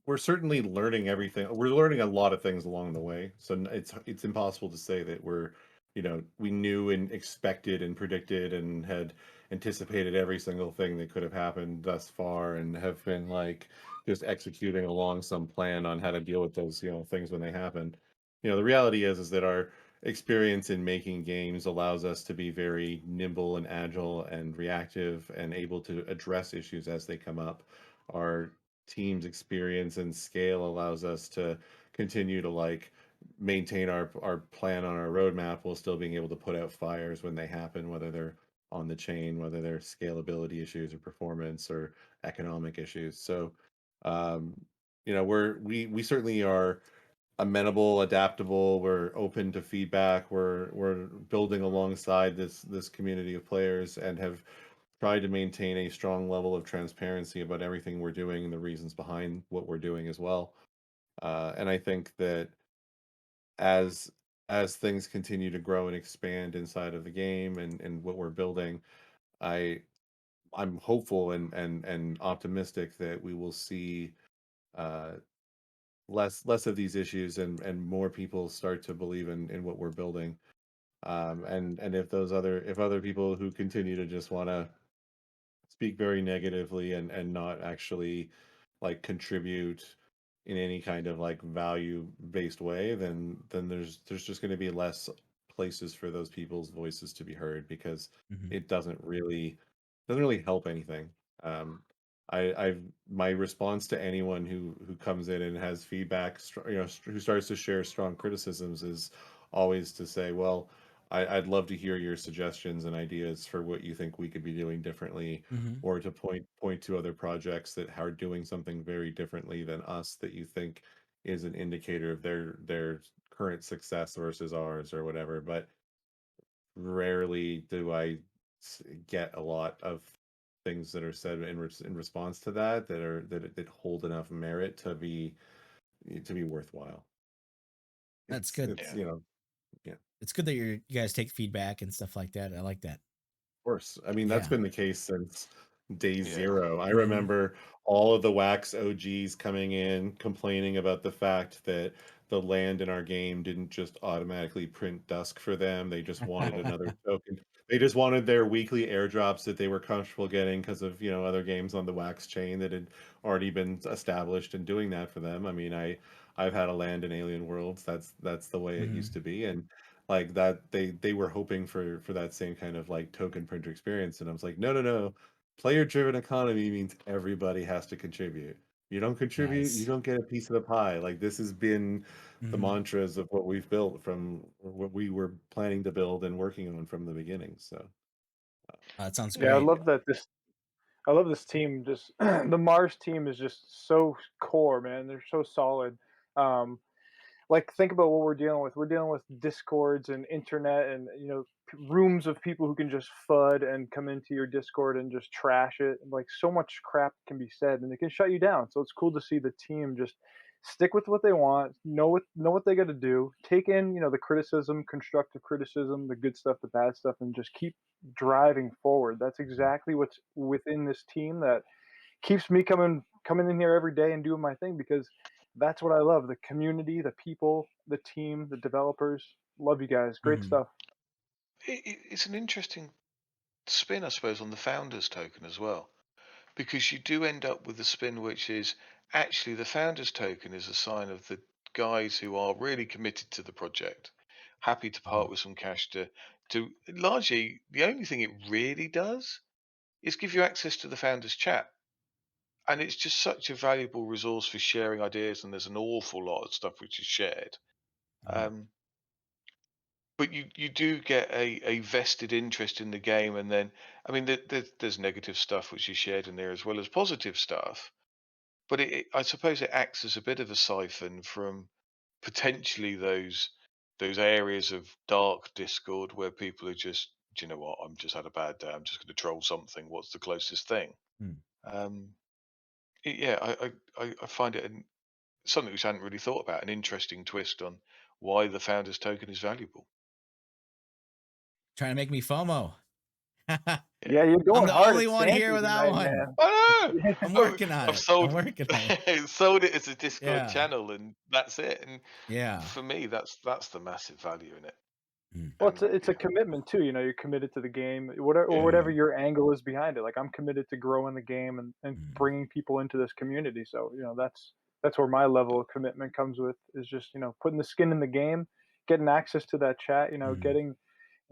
we're certainly learning everything. We're learning a lot of things along the way. So it's impossible to say that we knew and expected and predicted and had anticipated every single thing that could have happened thus far and have been like just executing along some plan on how to deal with those, things when they happen. The reality is that our experience in making games allows us to be very nimble and agile and reactive and able to address issues as they come up. Our team's experience and scale allows us to continue to like maintain our plan on our roadmap while still being able to put out fires when they happen, whether they're on the chain, whether they're scalability issues or performance or economic issues. So we certainly are amenable, adaptable, we're open to feedback, we're building alongside this community of players and have tried to maintain a strong level of transparency about everything we're doing and the reasons behind what we're doing as well. And I think that as as things continue to grow and expand inside of the game and what we're building, I I'm hopeful and optimistic that we will see uh, less of these issues and more people start to believe in what we're building. And if other people who continue to just want to speak very negatively and not actually like contribute in any kind of like value based way, then there's just going to be less places for those people's voices to be heard, because it doesn't really help anything. I've my response to anyone who comes in and has feedback, who starts to share strong criticisms, is always to say, well, I'd love to hear your suggestions and ideas for what you think we could be doing differently, or to point to other projects that are doing something very differently than us that you think is an indicator of their current success versus ours or whatever. But rarely do I get a lot of things that are said in response to that that hold enough merit to be worthwhile. That's good. It's yeah. It's good that you guys take feedback and stuff like that. I like that. Of course. I mean, that's Yeah. been the case since day Yeah. zero. I remember all of the Wax OGs coming in complaining about the fact that the land in our game didn't just automatically print Dusk for them. They just wanted another token. They just wanted their weekly airdrops that they were comfortable getting because of, other games on the Wax chain that had already been established and doing that for them. I mean, I've had a land in Alien Worlds. That's the way it used to be. And like that, they were hoping for that same kind of like token printer experience, and I was like, no, player driven economy means everybody has to contribute. You don't contribute, you don't get a piece of the pie. Like, this has been the mantras of what we've built from what we were planning to build and working on from the beginning. So That sounds Yeah, I great. love that I love this team. Just the Mars team is just so core, man. They're so solid. Um, like think about what we're dealing with. We're dealing with discords and internet, and rooms of people who can just FUD and come into your Discord and just trash it. Like so much crap can be said, and they can shut you down. So it's cool to see the team just stick with what they want, know what they got to do, take in the criticism, constructive criticism, the good stuff, the bad stuff, and just keep driving forward. That's exactly what's within this team that keeps me coming in here every day and doing my thing, because that's what I love. The community, the people, the team, the developers. Love you guys. Great stuff. It's an interesting spin, I suppose, on the founders token as well, because you do end up with the spin which is actually the founders token is a sign of the guys who are really committed to the project, happy to part with some cash to largely the only thing it really does is give you access to the founders chat. And it's just such a valuable resource for sharing ideas, and there's an awful lot of stuff which is shared. Um, but you do get a vested interest in the game, and then I mean there's negative stuff which is shared in there as well as positive stuff. But I suppose it acts as a bit of a siphon from potentially those areas of dark Discord where people are just, do you know what? I'm just had a bad day. I'm just going to troll something. What's the closest thing? Um, yeah, I find it something which I hadn't really thought about. An interesting twist on why the founders token is valuable. Trying to make me FOMO. Yeah, you're going I'm the hard only at one Sandy here without tonight, one. man. I know. I'm working on I've it. sold I'm working on it. sold it as a Discord Yeah. channel, and that's it. And Yeah. for me, that's the massive value in it. Well, And it's a commitment too. You're committed to the game, whatever or yeah, whatever your angle is behind it. Like I'm committed to growing the game and bringing people into this community. So that's where my level of commitment comes with, is just putting the skin in the game, getting access to that chat.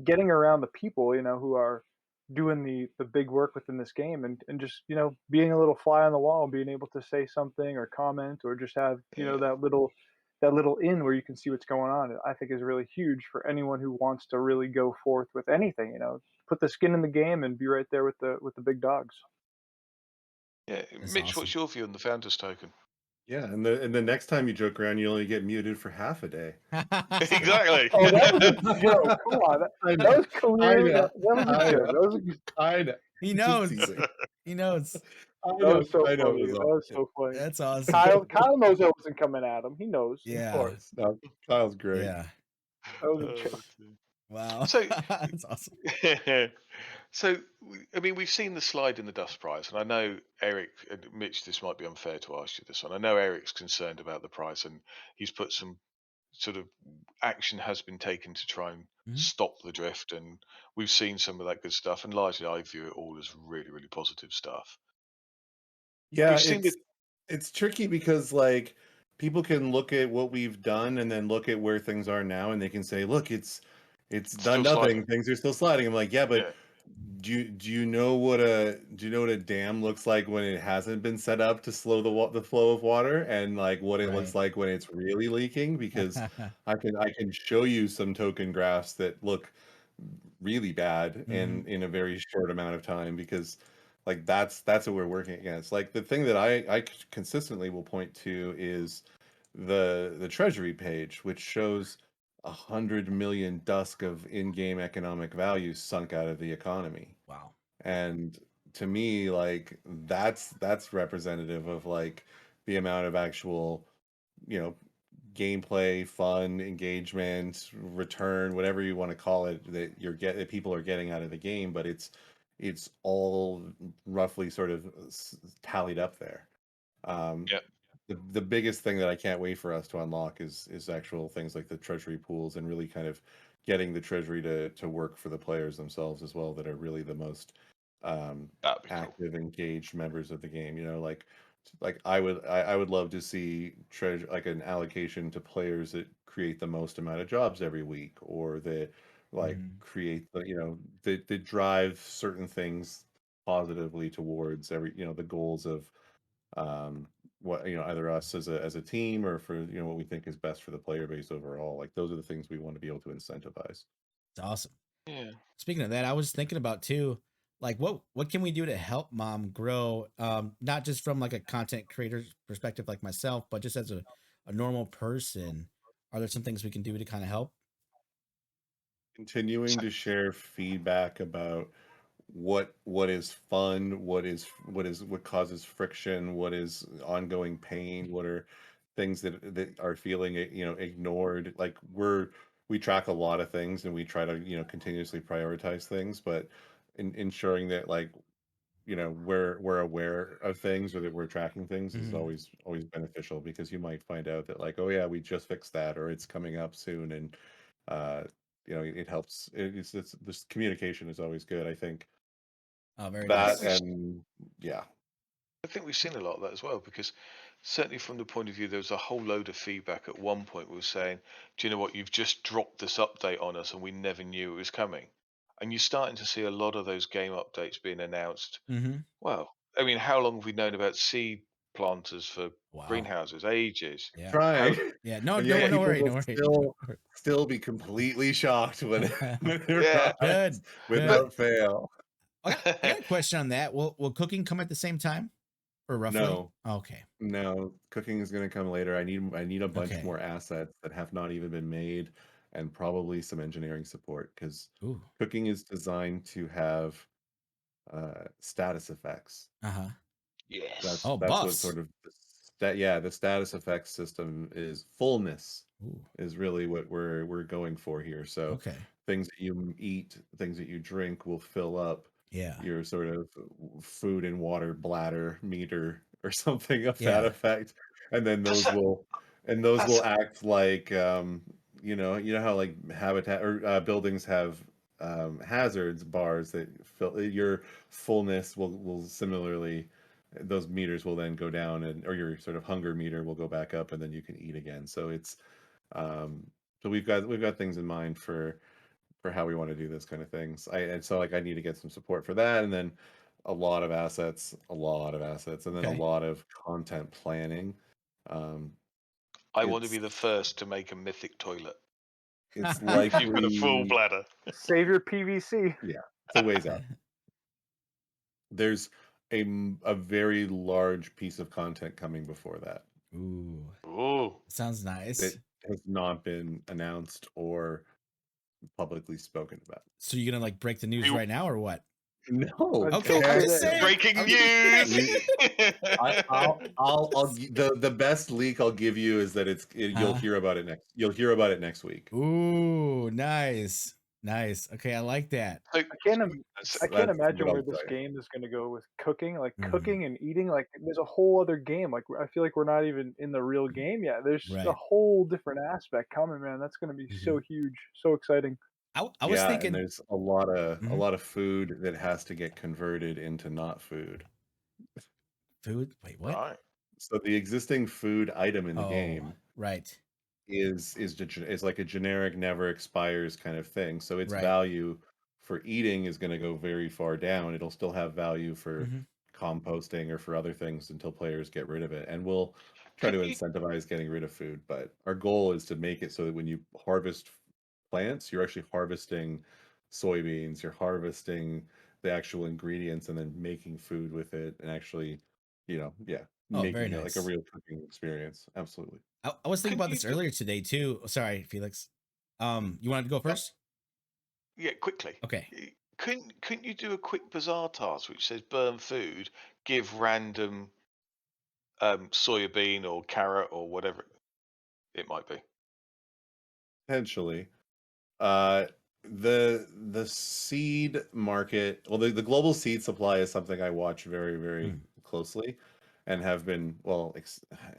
Getting around the people who are doing the big work within this game, and just being a little fly on the wall, and being able to say something or comment, or just have yeah. that little in where you can see what's going on. I think is really huge for anyone who wants to really go forth with anything. Put the skin in the game and be right there with the big dogs. Yeah, That's Mitch, awesome. what's your view on the founders token? yeah, and the next time you joke around, you only get muted for half a day. Exactly. Oh, that was a joke. Come on, that was clearly that was a I joke. know. That was I know. He Just knows. teasing. He knows. that was so I know it funny. was That all. was so funny. That's awesome. Kyle knows I wasn't coming at him. He knows. Of Yeah. course. No, Kyle's great. Yeah. That was a joke. Wow. So, That's awesome. so I mean, we've seen the slide in the dust price, and I know Eric, and Mitch, this might be unfair to ask you this one. I know Eric's concerned about the price, and he's put some sort of action has been taken to try and stop the drift, and we've seen some of that good stuff. And largely, I view it all as really, really positive stuff. Yeah, We've seen it. it's tricky because like people can look at what we've done and then look at where things are now, and they can say, look, it's done Still nothing. sliding. Things are still sliding. I'm like, yeah, but Yeah. do you know what a dam looks like when it hasn't been set up to slow the flow of water, and like what it looks Right. like when it's really leaking? Because I can show you some token graphs that look really bad in a very short amount of time, because like that's what we're working against. Like the thing that I consistently will point to is the Treasury page, which shows 100 million dusk of in-game economic value sunk out of the economy. Wow. And to me, like that's representative of like the amount of actual, gameplay, fun, engagement, return, whatever you want to call it, that people are getting out of the game. But it's all roughly sort of tallied up there. Yep. The biggest thing that I can't wait for us to unlock is actual things like the treasury pools, and really kind of getting the treasury to work for the players themselves as well, that are really the most That'd be cool. active, engaged members of the game. Like I would love to see treasure, like an allocation to players that create the most amount of jobs every week, or that like create that drive certain things positively towards the goals of what either us as a team, or for what we think is best for the player base overall. Like those are the things we want to be able to incentivize. It's awesome. Yeah. Speaking of that, I was thinking about too, like what can we do to help M.O.M grow? Not just from like a content creator perspective like myself, but just as a normal person. Are there some things we can do to kind of help? Continuing to share feedback about what is fun, what causes friction, what is ongoing pain, what are things that are feeling ignored. Like we track a lot of things, and we try to continuously prioritize things, but ensuring that like we're aware of things, or that we're tracking things, is always beneficial, because you might find out that like, oh yeah, we just fixed that, or it's coming up soon. And uh it helps. It's this communication is always good, I think. Oh, very That nice. and yeah. I think we've seen a lot of that as well, because certainly from the point of view, there was a whole load of feedback at one point. We were saying, do you know what? You've just dropped this update on us and we never knew it was coming. And you're starting to see a lot of those game updates being announced. Well, I mean, how long have we known about seed planters for Wow. greenhouses? Ages. Yeah. Try. Yeah. No, And no, yet no people worry. will No worry. still be completely shocked when it Yeah. arrives Good. without fail. I got a question on that. Will cooking come at the same time, or roughly? No. Okay. No, cooking is going to come later. I need a bunch Okay. more assets that have not even been made, and probably some engineering support, because Ooh. cooking is designed to have status effects. Yes. That's Oh, what buffs. sort of the status effects system is. Fullness Ooh. is really what we're going for here. So Okay. things that you eat, things that you drink will fill up Yeah. your sort of food and water bladder meter, or something of Yeah. that effect. And then those That's- will act like you know how like habitat or buildings have hazards bars that fill your fullness will similarly, those meters will then go down, and or your sort of hunger meter will go back up, and then you can eat again. So it's so we've got things in mind for how we want to do this kind of things. And so like I need to get some support for that, and then a lot of assets, and then a Okay. lot of content planning. I want to It's be the first to make a mythic toilet. it's If you've got a full likely, bladder. Save your PVC. yeah, it's a ways out. There's a very large piece of content coming before that Ooh. Ooh. Sounds nice. that has not been announced or publicly spoken about. So you're gonna like break the news You- right now, or what? No. Okay, Until I'm today. just saying. Breaking I'm just- news. The best leak I'll give you is that you'll hear about it next. You'll hear about it next week. Ooh, nice. Okay, I like that. So- I can't That's imagine what where I'll this tell you. game is going to go with cooking. Like Mhm. cooking and eating, like there's a whole other game. Like I feel like we're not even in the real game yet. There's Right. a whole different aspect coming, man. That's going to be so huge, so exciting. I was And thinking there's a lot Mhm. of food that has to get converted into not food. food. Wait, what? Right. So the existing food item in the game right, is like a generic, never expires kind of thing. So its right. value for eating is going to go very far down. It'll still have value for Hmm. composting or for other things until players get rid of it. And we'll try Can to you incentivize getting rid of food, but our goal is to make it so that when you harvest plants, you're actually harvesting soybeans, you're harvesting the actual ingredients and then making food with it and actually, yeah, Oh, very making it like a nice. real cooking experience. Absolutely. I was thinking can about you this do earlier today too. Sorry, Felix. You wanted to go uh, first? yeah, quickly. Okay. Couldn't you do a quick bazaar task which says burn food, give random soya bean or carrot or whatever it might be? Potentially. Uh, the seed market, well, the global seed supply is something I watch very, very Mm. closely and have been, well,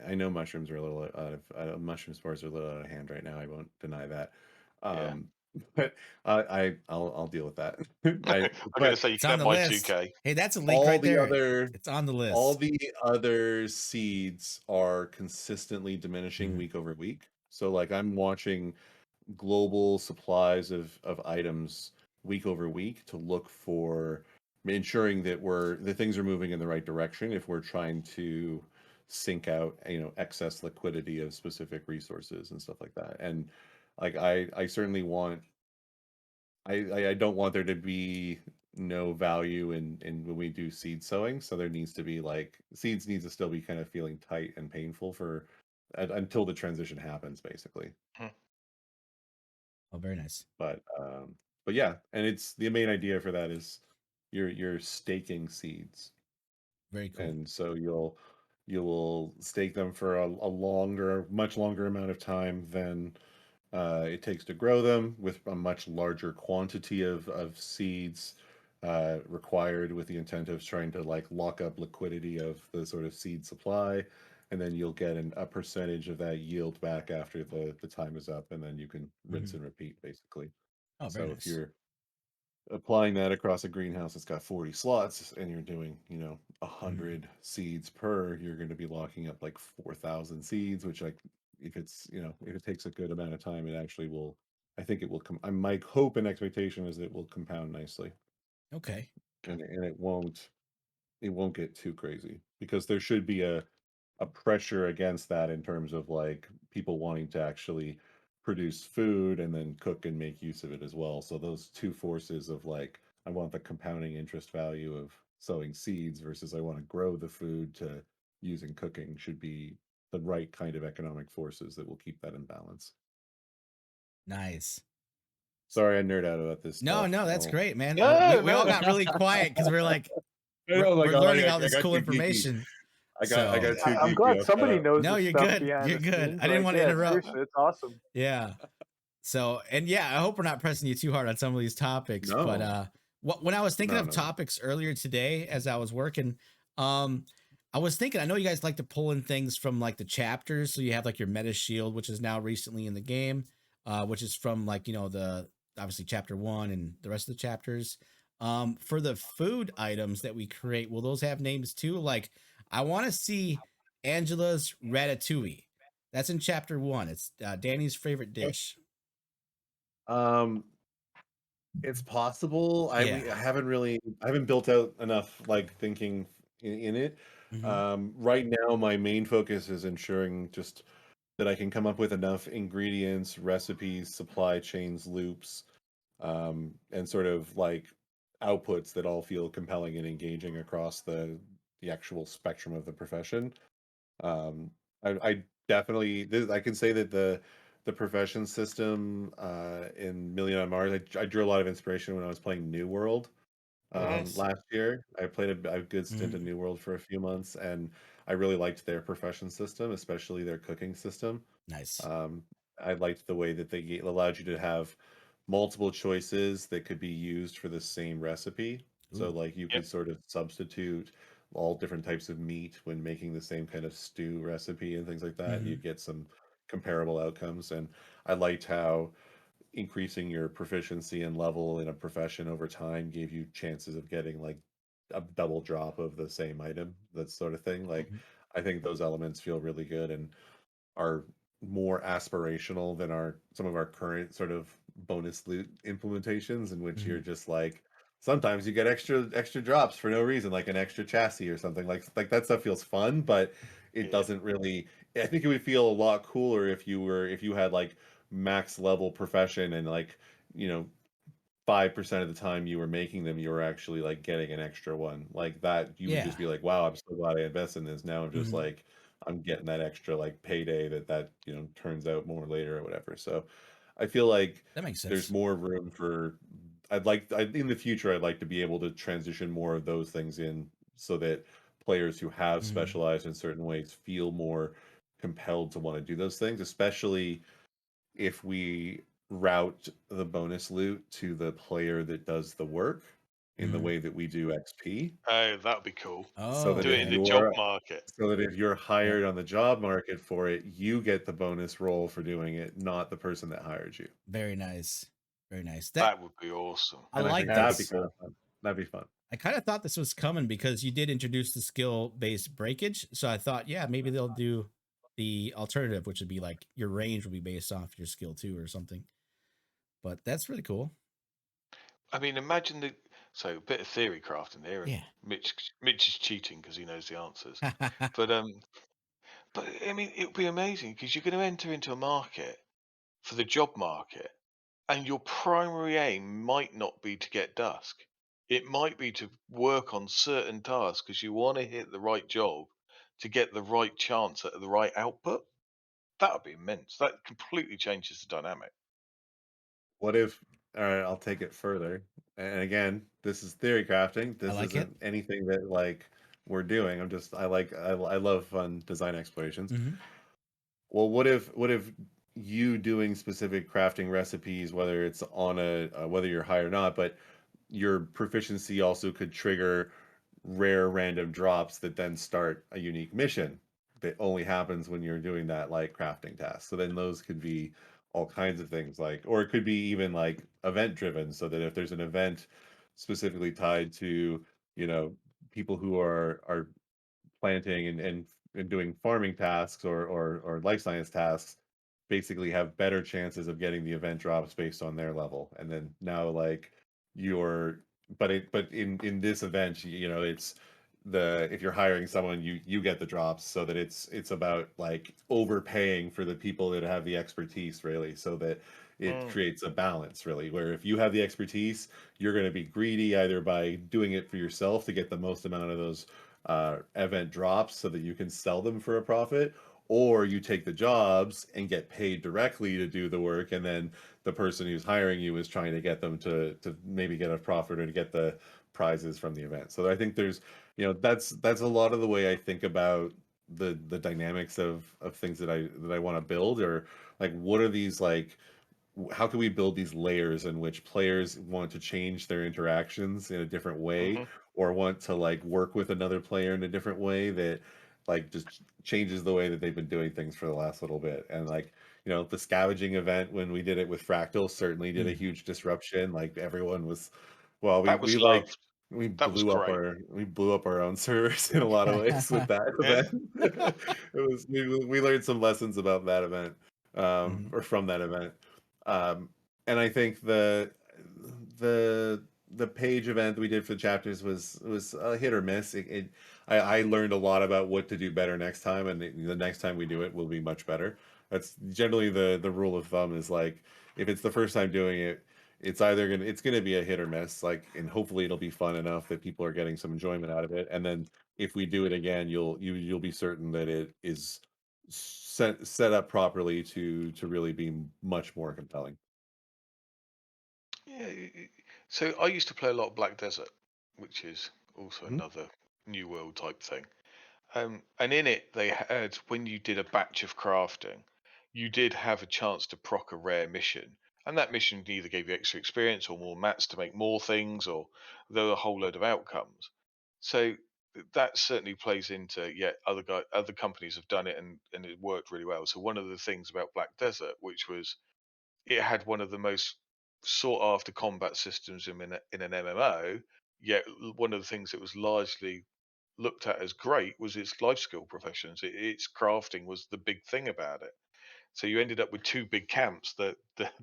I know mushrooms are a little mushroom spores are a little out of hand right now. I won't deny that. Yeah. Um, but I'll deal with that. I'm going to But say you It's can on have the my list. 2K. Hey, that's a link all right the there. other It's on the all list. the other seeds are consistently diminishing Mhm. week over week. So like I'm watching global supplies of items week over week to look for ensuring that the things are moving in the right direction if we're trying to sink out excess liquidity of specific resources and stuff like that. And like I certainly want I don't want there to be no value in when we do seed sowing. So there needs to be like seeds needs to still be kind of feeling tight and painful for until the transition happens, basically. Hmm. Oh, very nice. But yeah, and it's the main idea for that is you're staking seeds, Very cool. and so you will stake them for much longer amount of time than it takes to grow them, with a much larger quantity of seeds required, with the intent of trying to like lock up liquidity of the sort of seed supply, and then you'll get a percentage of that yield back after the time is up, and then you can rinse Mhm. and repeat, basically. Oh, very So if nice. you're applying that across a greenhouse that's got 40 slots and you're doing, Mhm. 100 seeds per, you're going to be locking up like 4,000 seeds, which like if it's, if it takes a good amount of time, it actually will, I think it will come. My hope and expectation is that it will compound nicely, Okay. and it won't get too crazy, because there should be a pressure against that in terms of like people wanting to actually produce food and then cook and make use of it as well. So those two forces of like, I want the compounding interest value of sowing seeds versus I want to grow the food to use in cooking should be the right kind of economic forces that will keep that in balance. Nice. Sorry, I nerd out about this No, stuff. no, that's great, man. No, We all no. got really quiet because we're like, I know, like, we're oh, learning I all this got cool too geeky. information. I So got too I'm geeky. glad somebody knows no, the you're stuff good. behind You're the good. scenes. I didn't Like, want to yeah, interrupt. seriously, it's awesome. Yeah. So, and yeah, I hope we're not pressing you too hard on some of these topics, but No, when I was thinking no, of no, no. topics earlier today as I was working, um I was thinking, I know you guys like to pull in things from like the chapters, so you have like your meta shield, which is now recently in the game, which is from like, the obviously chapter 1 and the rest of the chapters. For the food items that we create, will those have names too? Like, I want to see Angela's ratatouille. That's in chapter 1. It's Danny's favorite dish. Um, it's possible. Yeah. I haven't built out enough like thinking in it. Hmm. Right now, my main focus is ensuring just that I can come up with enough ingredients, recipes, supply chains, loops, and sort of like outputs that all feel compelling and engaging across the actual spectrum of the profession. Um, I definitely I can say that the profession system in Million on Mars, I drew a lot of inspiration when I was playing New World Nice. last year. I played a good stint in Mhm. New World for a few months, and I really liked their profession system, especially their cooking system. Nice. Um, I liked the way that they allowed you to have multiple choices that could be used for the same recipe. So, Ooh. like, you Yep. could sort of substitute all different types of meat when making the same kind of stew recipe and things like that, and Hmm. you'd get some comparable outcomes. And I liked how increasing your proficiency and level in a profession over time gave you chances of getting like a double drop of the same item, that sort of thing. Like, Hmm. I think those elements feel really good and are more aspirational than some of our current sort of bonus loot implementations, in which you're just like, sometimes you get extra drops for no reason, like an extra chassis or something. Like that stuff feels fun, but it Yeah. doesn't really. I think it would feel a lot cooler if you had like max level profession, and like, you know, 5% of the time you were making them, you were actually like getting an extra one like that. You would just Yeah. be like, wow, I'm so glad I invested in this. Now I'm just Mhm. like, I'm getting that extra like payday that turns out more later or whatever. So I feel like That makes there's sense. more room for. In the future, I'd like to be able to transition more of those things in, so that players who have Mhm. specialized in certain ways feel more compelled to want to do those things, especially if we route the bonus loot to the player that does the work in the Mhm. way that we do XP, Oh, that'd be cool. so Oh, that Do it if in yeah. the job you're market. Yep. hired on the job market for it, you get the bonus roll for doing it, not the person that hired you. Very nice. Very nice. That would be awesome. I And I like think that'd be this. kind of fun. That'd be fun. I kind of thought this was coming because you did introduce the skill-based breakage. So I thought, yeah, maybe they'll do the alternative, which would be like your range will be based off your skill too or something. But that's really cool. I mean, imagine so a bit of theory crafting here, and Yeah. Mitch is cheating because he knows the answers. But I mean, it would be amazing because you're going to enter into a market for the job market, and your primary aim might not be to get dusk. It might be to work on certain tasks because you want to hit the right job to get the right chance at the right output. That would be immense. That completely changes the dynamic. What if, all right, I'll take it further. And again, this is theory crafting. I This like it. isn't anything that like we're doing. I love fun design explorations. Mhm. Well, what if you doing specific crafting recipes, whether it's on whether you're high or not, but your proficiency also could trigger rare random drops that then start a unique mission that only happens when you're doing that like crafting task. So then those could be all kinds of things, like, or it could be even like event driven, so that if there's an event specifically tied to, you know, people who are planting and doing farming tasks or life science tasks, basically have better chances of getting the event drops based on their level. And then now like you're but in this event, it's the if you're hiring someone, you get the drops, so that it's about like overpaying for the people that have the expertise, really, so that it Mm. creates a balance, really, where if you have the expertise, you're going to be greedy either by doing it for yourself to get the most amount of those event drops so that you can sell them for a profit, or you take the jobs and get paid directly to do the work, and then the person who's hiring you is trying to get them to maybe get a profit or to get the prizes from the event. So I think there's, that's a lot of the way I think about the dynamics of things that I want to build, or like what are these like how can we build these layers in which players want to change their interactions in a different way, Hmm. or want to like work with another player in a different way that like just changes the way that they've been doing things for the last little bit. And like, the scavenging event when we did it with Fractal certainly did a Mm. huge disruption. Like everyone was, well, That we was like loved. we That was blew up great. our own servers in a lot of ways with that Yeah. event. We learned some lessons about that event, Mhm. or from that event. um, and I think the page event that we did for the chapters was a hit or miss. I learned a lot about what to do better next time, and the next time we do it will be much better. That's generally the rule of thumb, is like, if it's the first time doing it, it's gonna be a hit or miss. Like, and hopefully it'll be fun enough that people are getting some enjoyment out of it. And then if we do it again, you'll be certain that it is set up properly to really be much more compelling. Yeah. So I used to play a lot of Black Desert, which is also Mhm. another New World type thing. And in it, they had, when you did a batch of crafting, you did have a chance to proc a rare mission. And that mission either gave you extra experience or more mats to make more things, or there were a whole load of outcomes. So that certainly plays into, yeah, other companies have done it, and it worked really well. So one of the things about Black Desert, which was it had one of the most sought after combat systems in an MMO, yet one of the things that was largely looked at as great was its life skill professions. Its crafting was the big thing about it. So you ended up with two big camps: the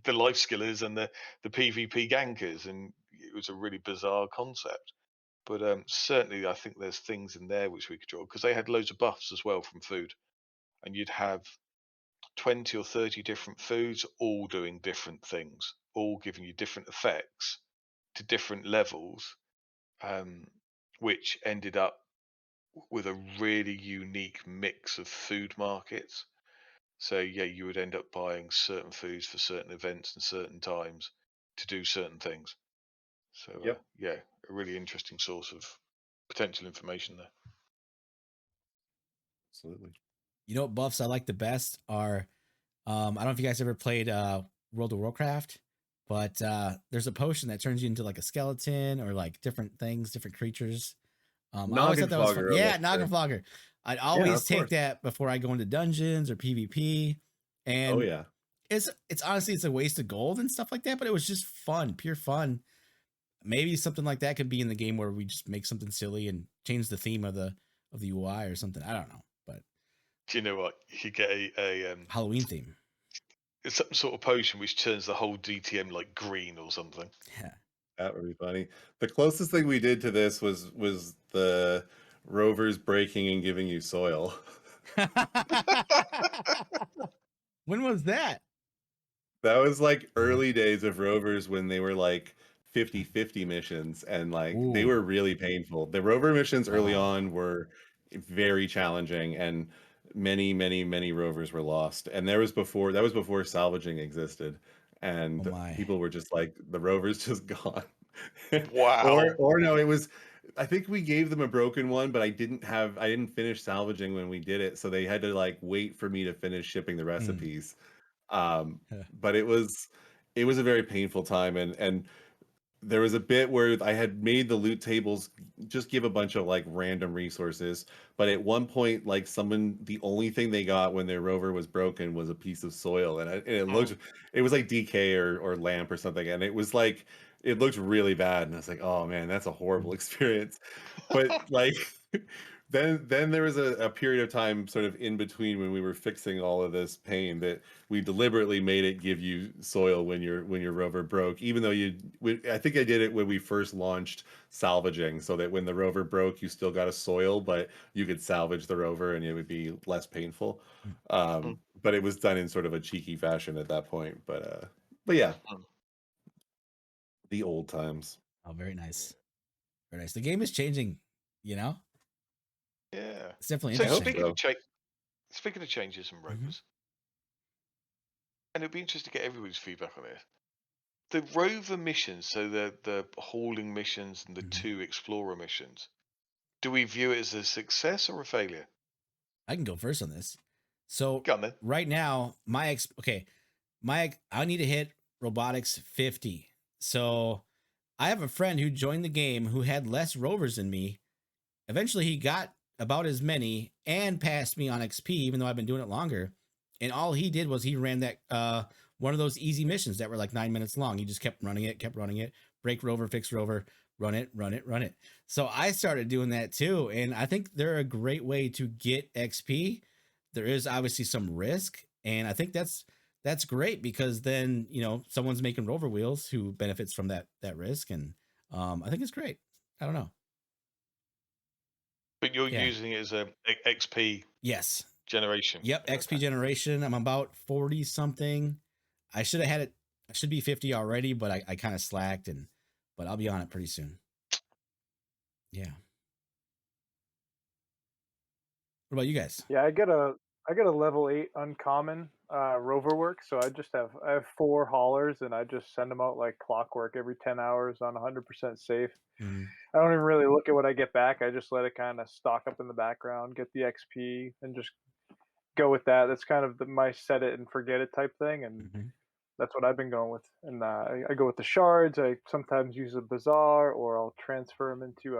life skillers and the PvP gankers, and it was a really bizarre concept. But certainly, I think there's things in there which we could draw, because they had loads of buffs as well from food, and you'd have 20 or 30 different foods, all doing different things, all giving you different effects to different levels, which ended up with a really unique mix of food markets. So yeah, you would end up buying certain foods for certain events and certain times to do certain things. So Yep. yeah, a really interesting source of potential information there. Absolutely. You know what buffs I like the best are, I don't know if you guys ever played World of Warcraft, but there's a potion that turns you into like a skeleton or like different things, different creatures. I always thought that was fun. Noggenfogger, Yeah, let's say. Noggenfogger. I'd Yeah, always of take course. that before I go into dungeons or PvP. Oh And yeah. it's honestly it's a waste of gold and stuff like that, but it was just fun, pure fun. Maybe something like that could be in the game where we just make something silly and change the theme of the UI or something. I don't know, but Do you know what? You could get a Halloween theme. it's some sort of potion which turns the whole DTM like green or something. Yeah. That would be funny. The closest thing we did to this was the Rovers breaking and giving you soil. When was that? That was like early days of Rovers when they were like 50-50 missions, and like they Ooh. were really painful. The Rover missions early Oh. on were very challenging, and many Rovers were lost. And that was before salvaging existed. Oh And my. people were just like, the Rover's just gone. Wow. Or no, it was, I think we gave them a broken one, but I didn't finish salvaging when we did it, so they had to like wait for me to finish shipping the recipes. But it was a very painful time, and there was a bit where I had made the loot tables just give a bunch of like random resources, but at one point, like the only thing they got when their rover was broken was a piece of soil, and it was like DK or lamp or something, and it was like it looked really bad, and I was like, oh man, that's a horrible experience. But like then there was a period of time sort of in between when we were fixing all of this pain that we deliberately made it give you soil when your rover broke, even though I think I did it when we first launched salvaging, so that when the rover broke you still got a soil, but you could salvage the rover and it would be less painful. But it was done in sort of a cheeky fashion at that point. But yeah, the old times. Oh, very nice. Very nice. The game is changing, you know? Yeah. It's definitely So interesting. speaking of changes and rovers, and it'd be interesting to get everybody's feedback on this. The rover missions, so the hauling missions and the two explorer missions, do we view it as a success or a failure? I can go first on this. So Go on then. right now, I need to hit robotics 50. So I have a friend who joined the game who had less rovers than me. Eventually, he got about as many and passed me on XP, even though I've been doing it longer. And all he did was he ran that one of those easy missions that were like 9 minutes long. He just kept running it, break rover, fix rover, run it. So I started doing that too. And I think they're a great way to get XP. There is obviously some risk. And I think that's great, because then, someone's making rover wheels who benefits from that risk. And I think it's great. I don't know. But you're Yeah. using it as a XP Yes. generation. Yep. XP generation. I'm about 40 something. I should have had it. I should be 50 already, but I kind of slacked, but I'll be on it pretty soon. Yeah. What about you guys? Yeah, I get a level 8 uncommon rover work, so I have 4 haulers, and I just send them out like clockwork every 10 hours on 100% safe. I don't even really look at what I get back. I just let it kind of stock up in the background, get the XP, and just go with that. That's kind of my set it and forget it type thing, and that's what I've been going with. And I go with the shards. I sometimes use a bazaar, or I'll transfer them into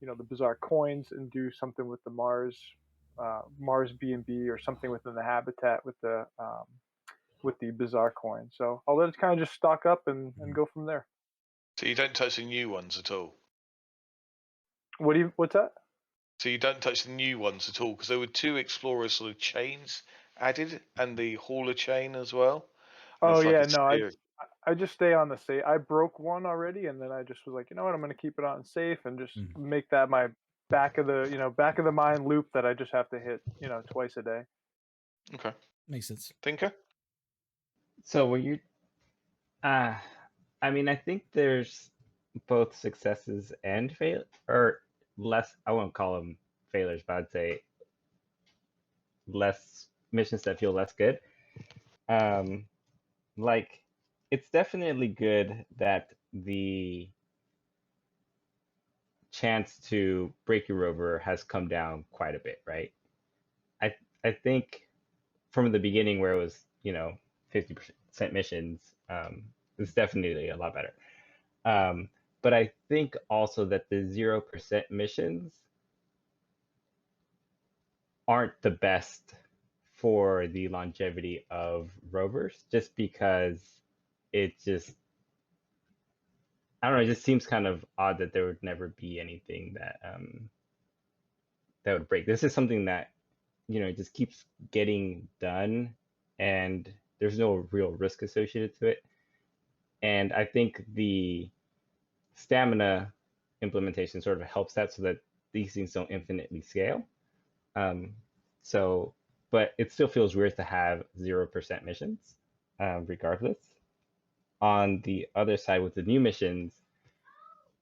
the bazaar coins and do something with the Mars B&B, or something within the habitat with the bazaar coin. So I'll let it kind of just stock up and go from there. So you don't touch the new ones at all? What's that? So you don't touch the new ones at all, because there were 2 Explorer sort of chains added, and the hauler chain as well. And Oh it's like yeah, a no, I series. I just stay on the safe. I broke one already, and then I just was like, you know what, I'm gonna keep it on safe and just Mm, make that my back of the mind loop that I just have to hit, twice a day. Okay. makes sense. Thinker? So were you uh I mean, I think there's both successes and fail or less, I won't call them failures, but I'd say less missions that feel less good. Um like it's definitely good that the chance to break your rover has come down quite a bit, right? I I think from the beginning where it was, 50% missions, it's definitely a lot better. Um, but I think also that the 0% missions aren't the best for the longevity of rovers, just because it just, I don't know, it just seems kind of odd that there would never be anything that would break. This is something that, just keeps getting done, and there's no real risk associated to it. And I think the stamina implementation sort of helps that so that these things don't infinitely scale. Um, so, but it still feels weird to have 0% missions, regardless. On the other side, with the new missions,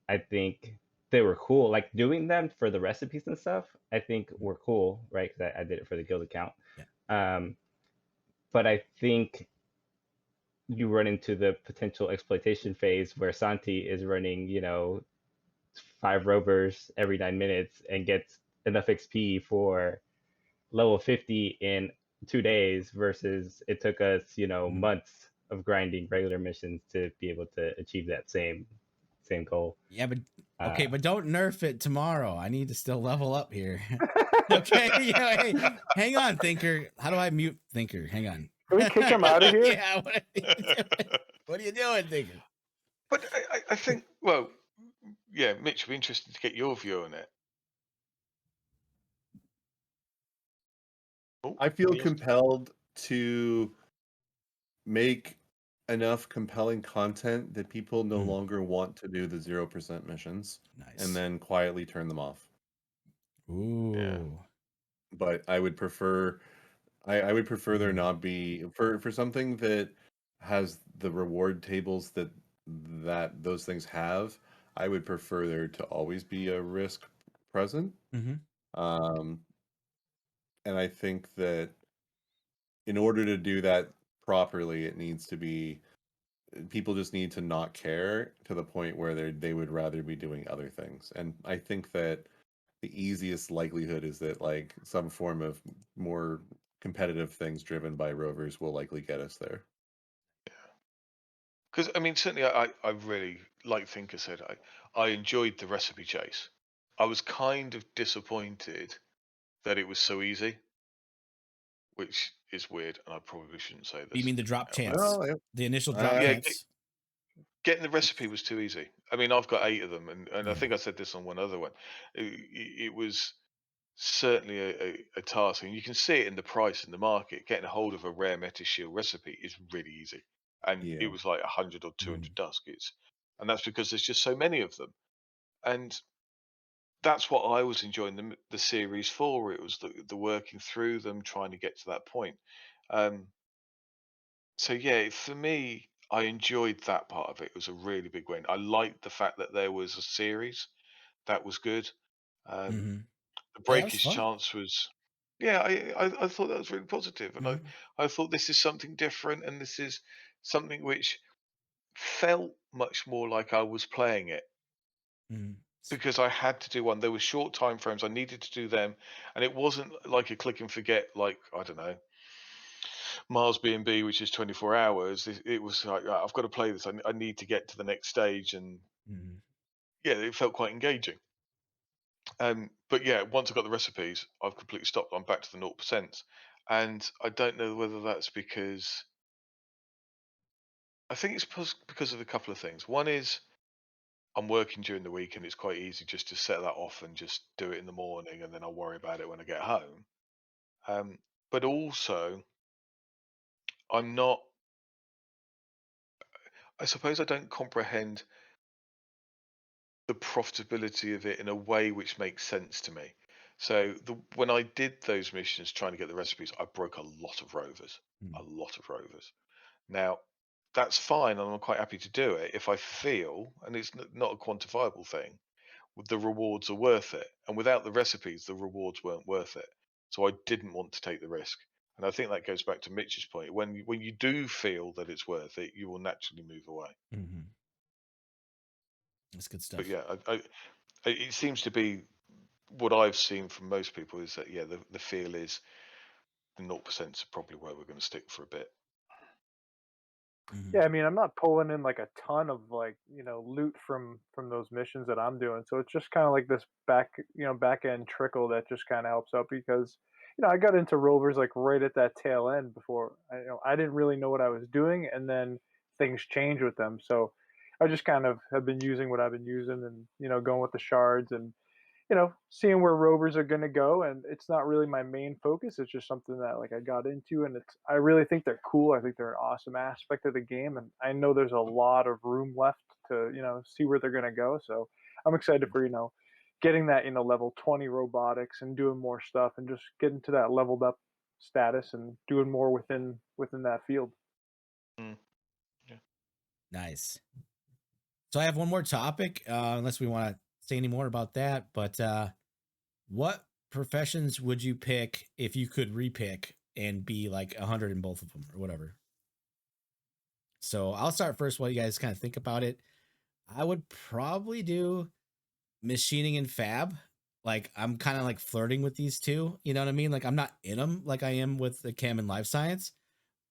I think they were cool. Like doing them for the recipes and stuff, I think were cool, right? Because I did it for the guild account. Yeah. But I think you run into the potential exploitation phase where Santi is running, 5 rovers every 9 minutes and gets enough XP for level 50 in 2 days versus it took us, months of grinding regular missions to be able to achieve that same goal. Yeah, but Uh, okay, but don't nerf it tomorrow. I need to still level up here. Okay, hey, hang on, Thinker. How do I mute Thinker? Hang on. Can we kick him out of here? Yeah, what are you doing? What are you doing, Thinker? But I think, well, yeah, Mitch, would be interested to get your view on it. Oh, I feel we lost- compelled to make enough compelling content that people no Mm. longer want to do the 0% missions Nice. and then quietly turn them off. Ooh. But I would prefer I would prefer there Mm. not be for something that has the reward tables that those things have. I would prefer there to always be a risk present. Mm-hmm. Um, and I think that in order to do that properly, it needs to be people just need to not care to the point where they would rather be doing other things. And I think that the easiest likelihood is that like some form of more competitive things driven by rovers will likely get us there. Because I mean, certainly, I really, like Thinker said, I enjoyed the recipe chase. I was kind of disappointed that it was so easy, which is weird, and I probably shouldn't say this. You mean the drop chance? Well, The initial drop Yeah, chance? getting the recipe was too easy. I mean, I've got 8 of them, and I Yeah. think I said this on one other one. It was certainly a task, and you can see it in the price in the market. Getting a hold of a rare Meta Shield recipe is really easy, and it yeah. was like 100 or 200 Mm. duskets, and that's because there's just so many of them, and that's what I was enjoying the series for. It was the working through them, trying to get to that point. Um, so yeah, for me, I enjoyed that part of it. It was a really big win. I liked the fact that there was a series that was good. Um, Mm-hmm. the Yeah, that was breakage fun. chance was, yeah, I thought that was really positive, and Mm-hmm. I thought this is something different, and this is something which felt much more like I was playing it Mm-hmm. because I had to do one. There were short time frames. I needed to do them, and it wasn't like a click and forget. Like I don't know, Mars B&B, which is 24 hours. It was like "Right, I've got to play this. I need to get to the next stage, and Mm-hmm. yeah, it felt quite engaging. But yeah, once I got the recipes, I've completely stopped. I'm back to the 0%, and I don't know whether that's because I think it's because of a couple of things. One is I'm working during the week, and it's quite easy just to set that off and just do it in the morning, and then I'll worry about it when I get home. But also, I'm not. I suppose I don't comprehend the profitability of it in a way which makes sense to me. So when I did those missions trying to get the recipes, I broke a lot of rovers, a lot of rovers. Now, that's fine, and I'm quite happy to do it if I feel, and it's not a quantifiable thing, the rewards are worth it. And without the recipes, the rewards weren't worth it. So I didn't want to take the risk. And I think that goes back to Mitch's point. When you do feel that it's worth it, you will naturally move away. That's good stuff. But yeah, it seems to be what I've seen from most people is that the feel is the 0% is probably where we're going to stick for a bit. Yeah, I mean, I'm not pulling in like a ton of like, loot from those missions that I'm doing. So it's just kind of like this back end trickle that just kind of helps out because, I got into Rovers like right at that tail end before I didn't really know what I was doing, and then things change with them. So I just kind of have been using what I've been using, and going with the shards and seeing where Rovers are going to go. And it's not really my main focus. It's just something that like I got into, and I really think they're cool. I think they're an awesome aspect of the game, and I know there's a lot of room left to see where they're going to go. So I'm excited for getting that level 20 robotics and doing more stuff and just getting to that leveled up status and doing more within that field. Yeah. Nice. So I have one more topic, unless we want to say any more about that. But what professions would you pick if you could repick and be like 100 in both of them or whatever? So I'll start first while you guys kind of think about it. I would probably do machining and fab. Like I'm kind of like flirting with these two. You know what I mean? Like I'm not in them like I am with the chem and life science,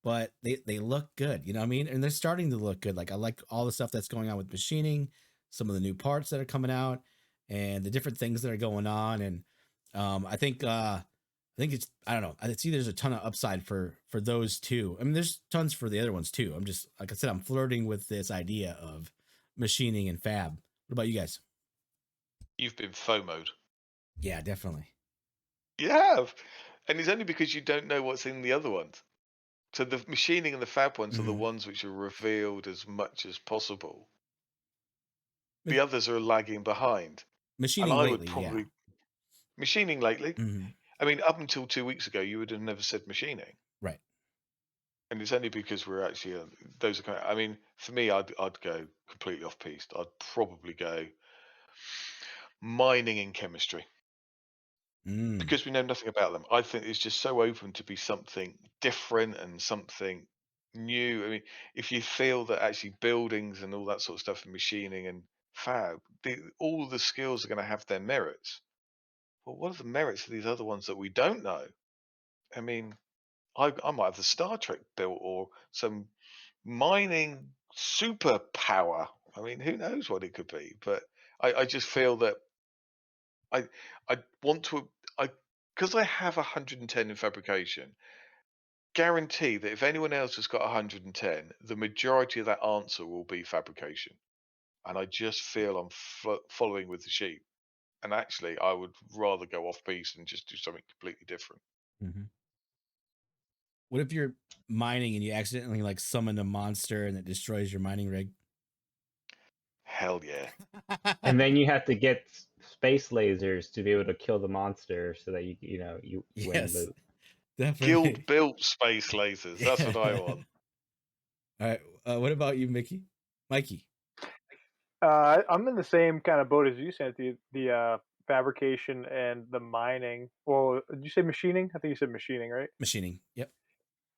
but they look good. You know what I mean? And they're starting to look good. Like I like all the stuff that's going on with machining, some of the new parts that are coming out, and the different things that are going on. And I think it's, I don't know. I see there's a ton of upside for those two. I mean, there's tons for the other ones too. I'm just, like I said, I'm flirting with this idea of machining and fab. What about you guys? You've been FOMO'd. Yeah, definitely. You have. And it's only because you don't know what's in the other ones. So the machining and the fab ones are the ones which are revealed as much as possible. The others are lagging behind. Machining and I lately, would probably yeah. Machining lately. I mean, up until 2 weeks ago, you would have never said machining, Right. and it's only because we're actually those are kind of. I mean, for me, I'd go completely off piste. I'd probably go mining and chemistry because we know nothing about them. I think it's just so open to be something different and something new. I mean, if you feel that actually buildings and all that sort of stuff and machining and fab, all the skills are going to have their merits. Well, what are the merits of these other ones that we don't know? I mean, I might have the Star Trek built or some mining superpower. I mean, who knows what it could be? But I just feel that I want to because I have 110 in fabrication. Guarantee that if anyone else has got 110, the majority of that answer will be fabrication. And I just feel I'm following with the sheep. And actually, I would rather go off piece and just do something completely different. What if you're mining and you accidentally like summon a monster and it destroys your mining rig? Hell yeah. And then you have to get space lasers to be able to kill the monster so that you win Yes, loot. definitely. Guild built space lasers. That's what I want. All right. What about you, Mikey? I'm in the same kind of boat as you, Santi. The fabrication and the mining. Well, did you say machining? I think you said machining, right? Machining. Yep.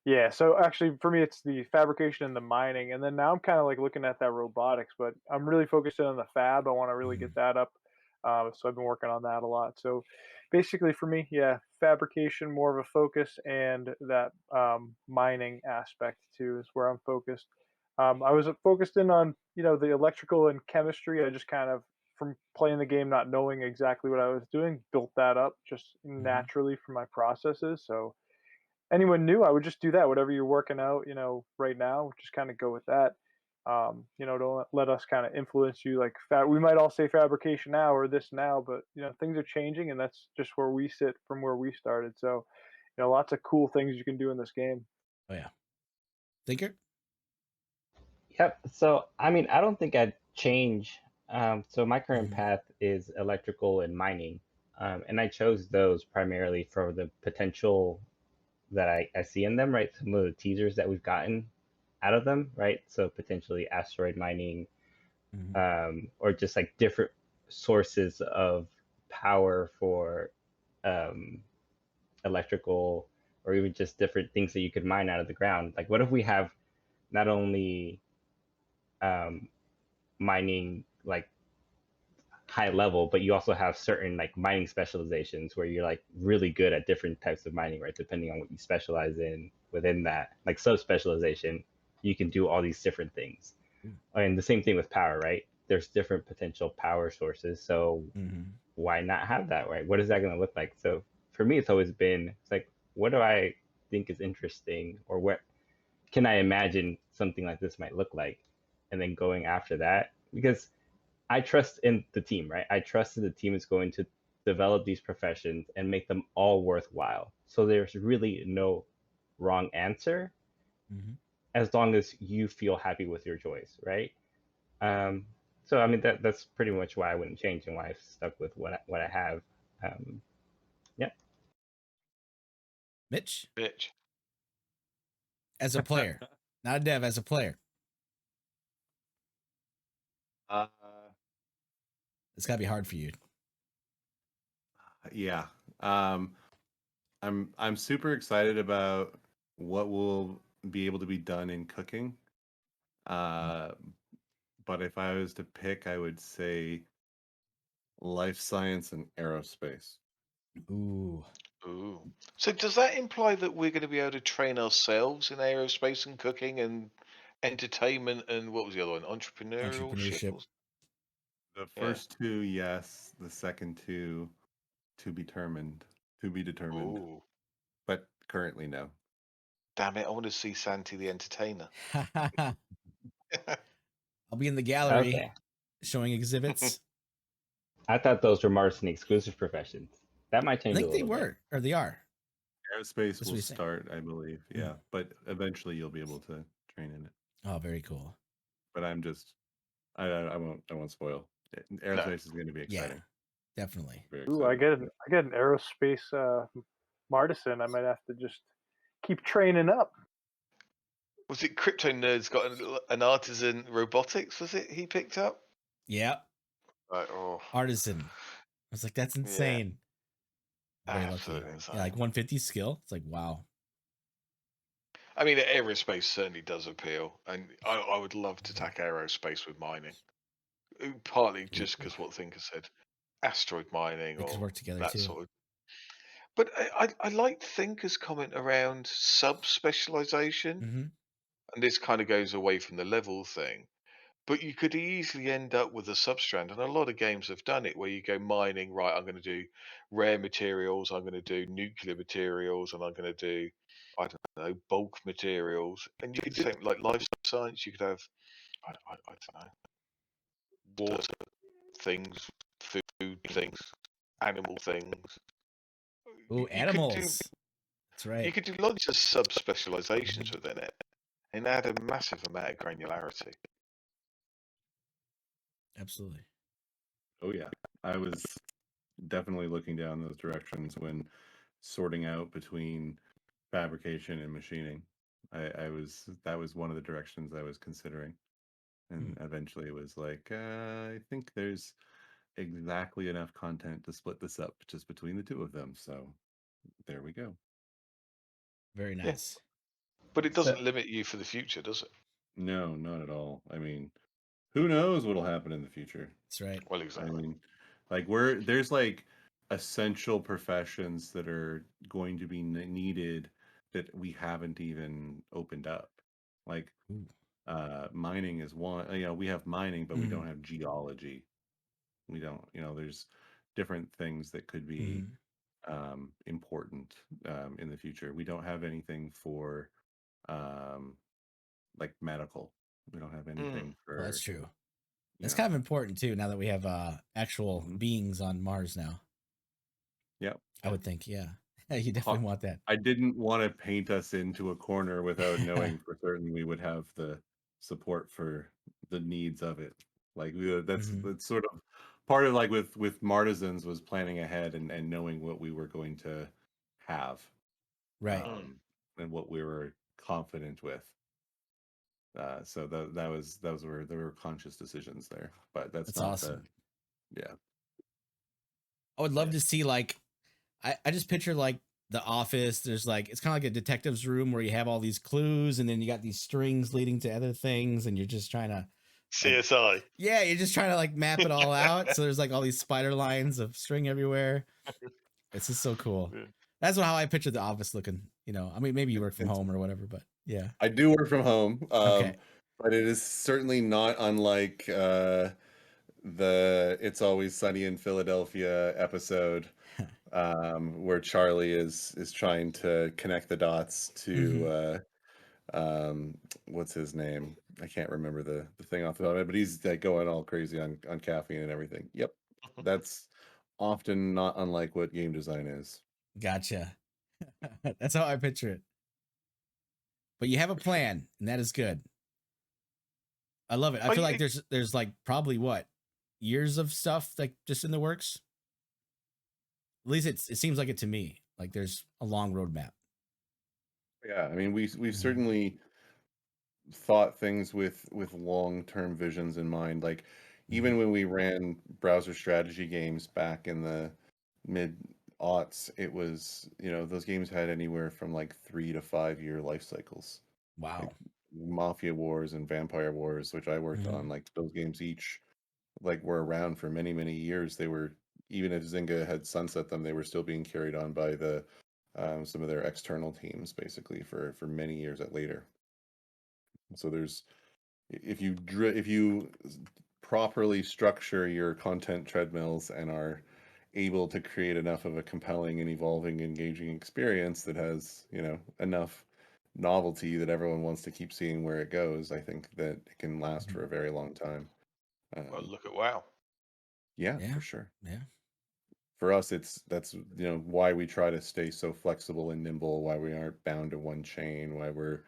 Yeah. So actually, for me, it's the fabrication and the mining, and then now I'm kind of like looking at that robotics, but I'm really focusing on the fab. I want to really get that up. So I've been working on that a lot. So basically, for me, yeah, fabrication more of a focus, and that mining aspect too is where I'm focused. I was focused in on the electrical and chemistry. I just kind of from playing the game, not knowing exactly what I was doing, built that up just naturally from my processes. So anyone new, I would just do that. Whatever you're working out, right now, just kind of go with that. Don't let us kind of influence you. Like we might all say fabrication now or this now, but things are changing, and that's just where we sit from where we started. So, lots of cool things you can do in this game. Oh yeah. Thinker? Yep. So, I mean, I don't think I'd change. So my current Mhm. path is electrical and mining. And I chose those primarily for the potential that I see in them, right? Some of the teasers that we've gotten out of them, right? So potentially asteroid mining, or just like different sources of power for electrical, or even just different things that you could mine out of the ground. Like, what if we have not only um, mining like high level, but you also have certain like mining specializations where you're like really good at different types of mining, right? Depending on what you specialize in within that, like sub specialization, you can do all these different things. And the same thing with power, right? There's different potential power sources. So why not have that, right? What is that going to look like? So for me, it's always been, it's like, what do I think is interesting, or what can I imagine something like this might look like? And then going after that, because I trust in the team, right? I trust that the team is going to develop these professions and make them all worthwhile. So there's really no wrong answer as long as you feel happy with your choice, right? So I mean that's pretty much why I wouldn't change and why I've stuck with what I have. Yeah. Mitch? Mitch. As a player, not a dev, as a player. It's gotta be hard for you. Yeah. I'm super excited about what will be able to be done in cooking. But if I was to pick, I would say life science and aerospace. Ooh. So does that imply that we're going to be able to train ourselves in aerospace and cooking and entertainment and what was the other one? Entrepreneurship. The first two, yes. The second two, to be determined. Ooh. But currently, no. Damn it! I want to see Santi the Entertainer. I'll be in the gallery Okay. showing exhibits. I thought those were Marston exclusive professions. That might I change a think they little bit. were, or they are. Aerospace That's what will he's saying. start, I believe. Yeah, but eventually you'll be able to train in it. Oh, very cool. But I won't spoil. Aerospace is going to be exciting. Yeah, definitely. Very Ooh, exciting. I get an aerospace martisan. I might have to just keep training up. Was it Crypto Nerds got an artisan robotics? Was it he picked up? Yeah. Right. Oh. Artisan. I was like, that's insane. Very lucky. Insane. Yeah, like 150 skill. It's like, wow. I mean, aerospace certainly does appeal, and I would love to tack aerospace with mining. Partly just because what Thinker said, asteroid mining They could or work together that too. sort of. But I like Thinker's comment around sub-specialization, and this kind of goes away from the level thing. But you could easily end up with a substrand, and a lot of games have done it, where you go mining, right, I'm going to do rare materials, I'm going to do nuclear materials, and I'm going to do, I don't know, bulk materials. And you could do something like life science, you could have, I don't know, water things, food things, animal things. Ooh, You could do, animals. That's right. you could do lots of sub-specializations within it and add a massive amount of granularity. Absolutely. Oh yeah, I was definitely looking down those directions when sorting out between fabrication and machining. That was one of the directions I was considering, and eventually it was like I think there's exactly enough content to split this up just between the two of them. So there we go. Very nice. But it doesn't limit you for the future, does it? No, not at all. I mean, who knows what'll happen in the future? That's right. Well, exactly. I mean, like there's like essential professions that are going to be needed that we haven't even opened up. Like mining is one. We have mining, but we don't have geology. We don't. There's different things that could be important in the future. We don't have anything for like medical. We don't have anything for. Well, that's true. That's Yeah. kind of important too. Now that we have actual beings on Mars now, Yep. I would think, yeah, you definitely want that. I didn't want to paint us into a corner without knowing for certain we would have the support for the needs of it. Like that's sort of part of like with Martisans was planning ahead and knowing what we were going to have, Right. and what we were confident with. So those were conscious decisions there, but that's not awesome. Yeah. I would love to see like, I just picture like The Office. There's like, it's kind of like a detective's room where you have all these clues and then you got these strings leading to other things and you're just trying to CSI. Yeah, you're just trying to like map it all out. So there's like all these spider lines of string everywhere. It's just so cool. Yeah. That's how I picture The Office looking. You know, I mean, maybe you work from home or whatever, but yeah. I do work from home. Okay. But it is certainly not unlike the It's Always Sunny in Philadelphia episode, where Charlie is trying to connect the dots to what's his name? I can't remember the thing off the top of my head, but he's like going all crazy on caffeine and everything. Yep. That's often not unlike what game design is. Gotcha. That's how I picture it. But you have a plan, and that is good. I love it. I feel like there's like probably what, years of stuff like just in the works. At least it seems like it to me. Like there's a long roadmap. Yeah, I mean we've certainly thought things with long-term visions in mind. Like even when we ran browser strategy games back in the mid aughts, it was, those games had anywhere from like 3 to 5 year life cycles. Wow. Like Mafia Wars and Vampire Wars, which I worked on, like those games each like were around for many, many years. They were, even if Zynga had sunset them, they were still being carried on by the some of their external teams basically for many years later. So there's, if you properly structure your content treadmills and are able to create enough of a compelling and evolving, engaging experience that has, enough novelty that everyone wants to keep seeing where it goes, I think that it can last for a very long time. Well, look at WoW. Yeah, for sure. Yeah. For us, that's why we try to stay so flexible and nimble, why we aren't bound to one chain, why we're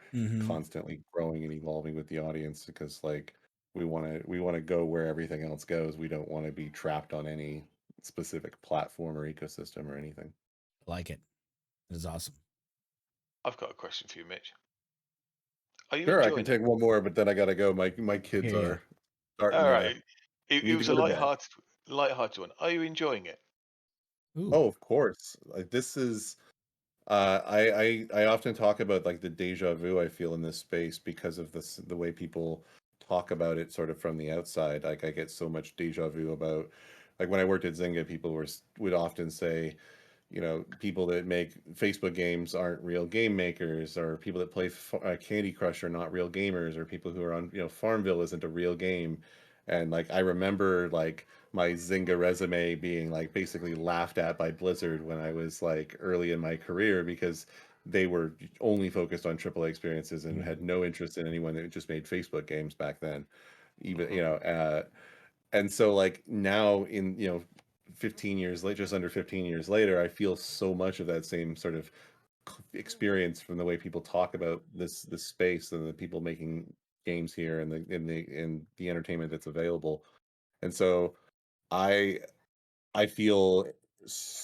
constantly growing and evolving with the audience, because like we want to go where everything else goes. We don't want to be trapped on any specific platform or ecosystem or anything. I like it. It is awesome. I've got a question for you, Mitch. Are you Sure, I enjoying can take one more, but then I gotta go. My kids are starting. All right. It was a go to bed. light-hearted one. Are you enjoying it? Ooh. Oh, of course. Like this is I often talk about like the deja vu I feel in this space because of the way people talk about it sort of from the outside. Like I get so much deja vu about, like when I worked at Zynga, people would often say, people that make Facebook games aren't real game makers, or people that play Candy Crush are not real gamers, or people who are on, Farmville isn't a real game. And like I remember like my Zynga resume being like basically laughed at by Blizzard when I was like early in my career, because they were only focused on AAA experiences and had no interest in anyone that just made Facebook games back then. Even and so like now in 15 years later, just under 15 years later, I feel so much of that same sort of experience from the way people talk about this space and the people making games here and the entertainment that's available. And so I feel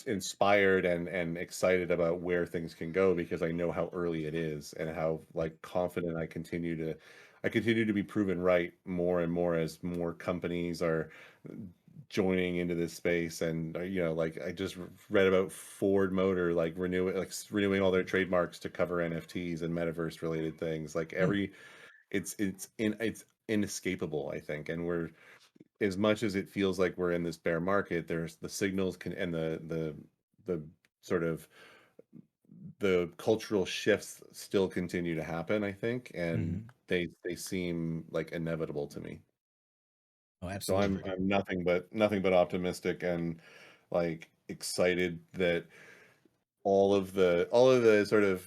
inspired and excited about where things can go, because I know how early it is and how like confident I continue to be proven right more and more as more companies are joining into this space. And like I just read about Ford Motor like renewing all their trademarks to cover NFTs and metaverse related things. Like it's inescapable, I think. And we're, as much as it feels like we're in this bear market, there's the signals and the sort of the cultural shifts still continue to happen, I think, and they seem like inevitable to me. Oh, So absolutely. I'm nothing but optimistic and like excited that all of the sort of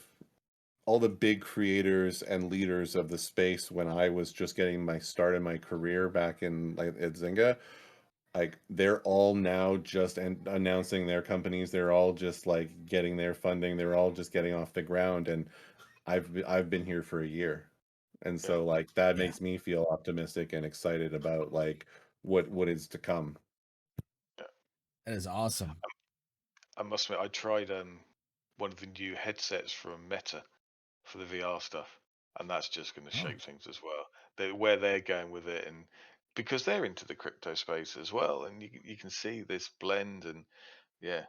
all the big creators and leaders of the space when I was just getting my start in my career back in like at Zynga, like they're all now just announcing their companies. They're all just like getting their funding. They're all just getting off the ground, and I've been here for a year, and so like that makes me feel optimistic and excited about like what is to come. That is awesome. I must admit, I tried one of the new headsets from Meta for the VR stuff, and that's just going to shape things as well. Where they're going with it, and because they're into the crypto space as well, and you can see this blend, and yeah,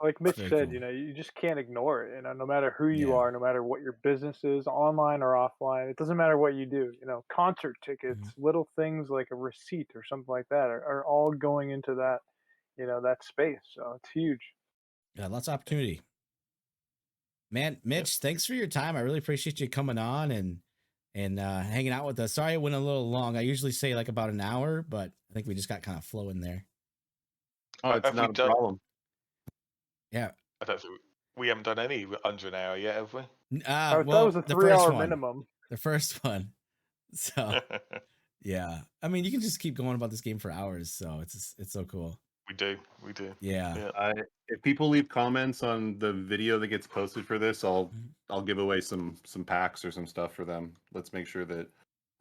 Like Mitch Very said, cool. you just can't ignore it. No matter who you Yeah. are, no matter what your business is, online or offline, it doesn't matter what you do. Concert tickets, little things like a receipt or something like that are all going into that, that space. So it's huge. Yeah, lots of opportunity. Man, Mitch, thanks for your time. I really appreciate you coming on and hanging out with us. Sorry it went a little long. I usually say like about an hour, but I think we just got kind of flowing there. Oh, it's not a problem. Yeah. I don't think we haven't done any under an hour yet, have we? That Well, was a the 3 first hour one. minimum. The first one. So yeah. I mean, you can just keep going about this game for hours, so it's so cool. We do. Yeah. If people leave comments on the video that gets posted for this, I'll give away some packs or some stuff for them. Let's make sure that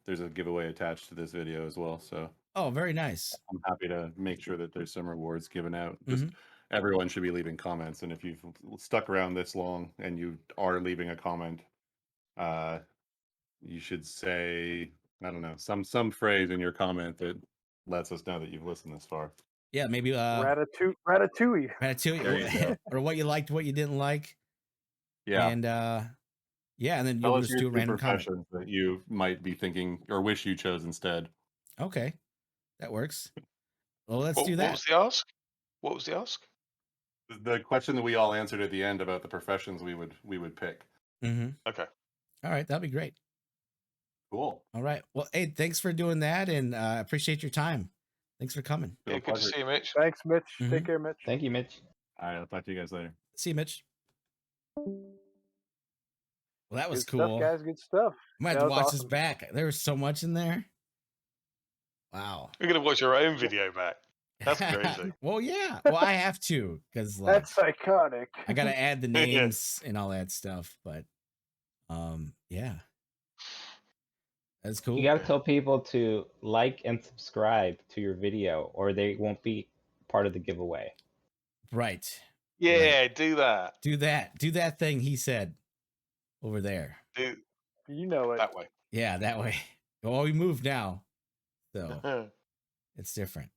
there's a giveaway attached to this video as well. So oh, very nice. I'm happy to make sure that there's some rewards given out. Just everyone should be leaving comments, and if you've stuck around this long and you are leaving a comment, you should say, I don't know, some phrase in your comment that lets us know that you've listened this far. Yeah, maybe Ratatouille. There you go. or what you liked, what you didn't like. Yeah. And yeah, and then Tell you'll us just do your a two random comment. professions that you might be thinking or wish you chose instead. Okay. That works. Well, let's do What that. was the ask? What was the ask? The question that we all answered at the end about the professions we would pick. Okay. All right, that'd be great. Cool. All right. Well, hey, thanks for doing that, and appreciate your time. Thanks for coming. Yeah, good to see you, Mitch. Thanks, Mitch. Take care, Mitch. Thank you, Mitch. All right, I'll talk to you guys later. See you, Mitch. Well, that was Good cool. stuff, guys. Good stuff. I might have to watch this back. There was so much in there. Wow. We're gonna watch our own video back. That's crazy. Well, yeah. Well, I have to because like, that's psychotic. I gotta add the names and all that stuff. But yeah, that's cool. You gotta tell people to like and subscribe to your video, or they won't be part of the giveaway. Right. Yeah, right. do that. Do that thing he said over there. You know it. That way. Yeah, that way. Well, we moved now, so it's different.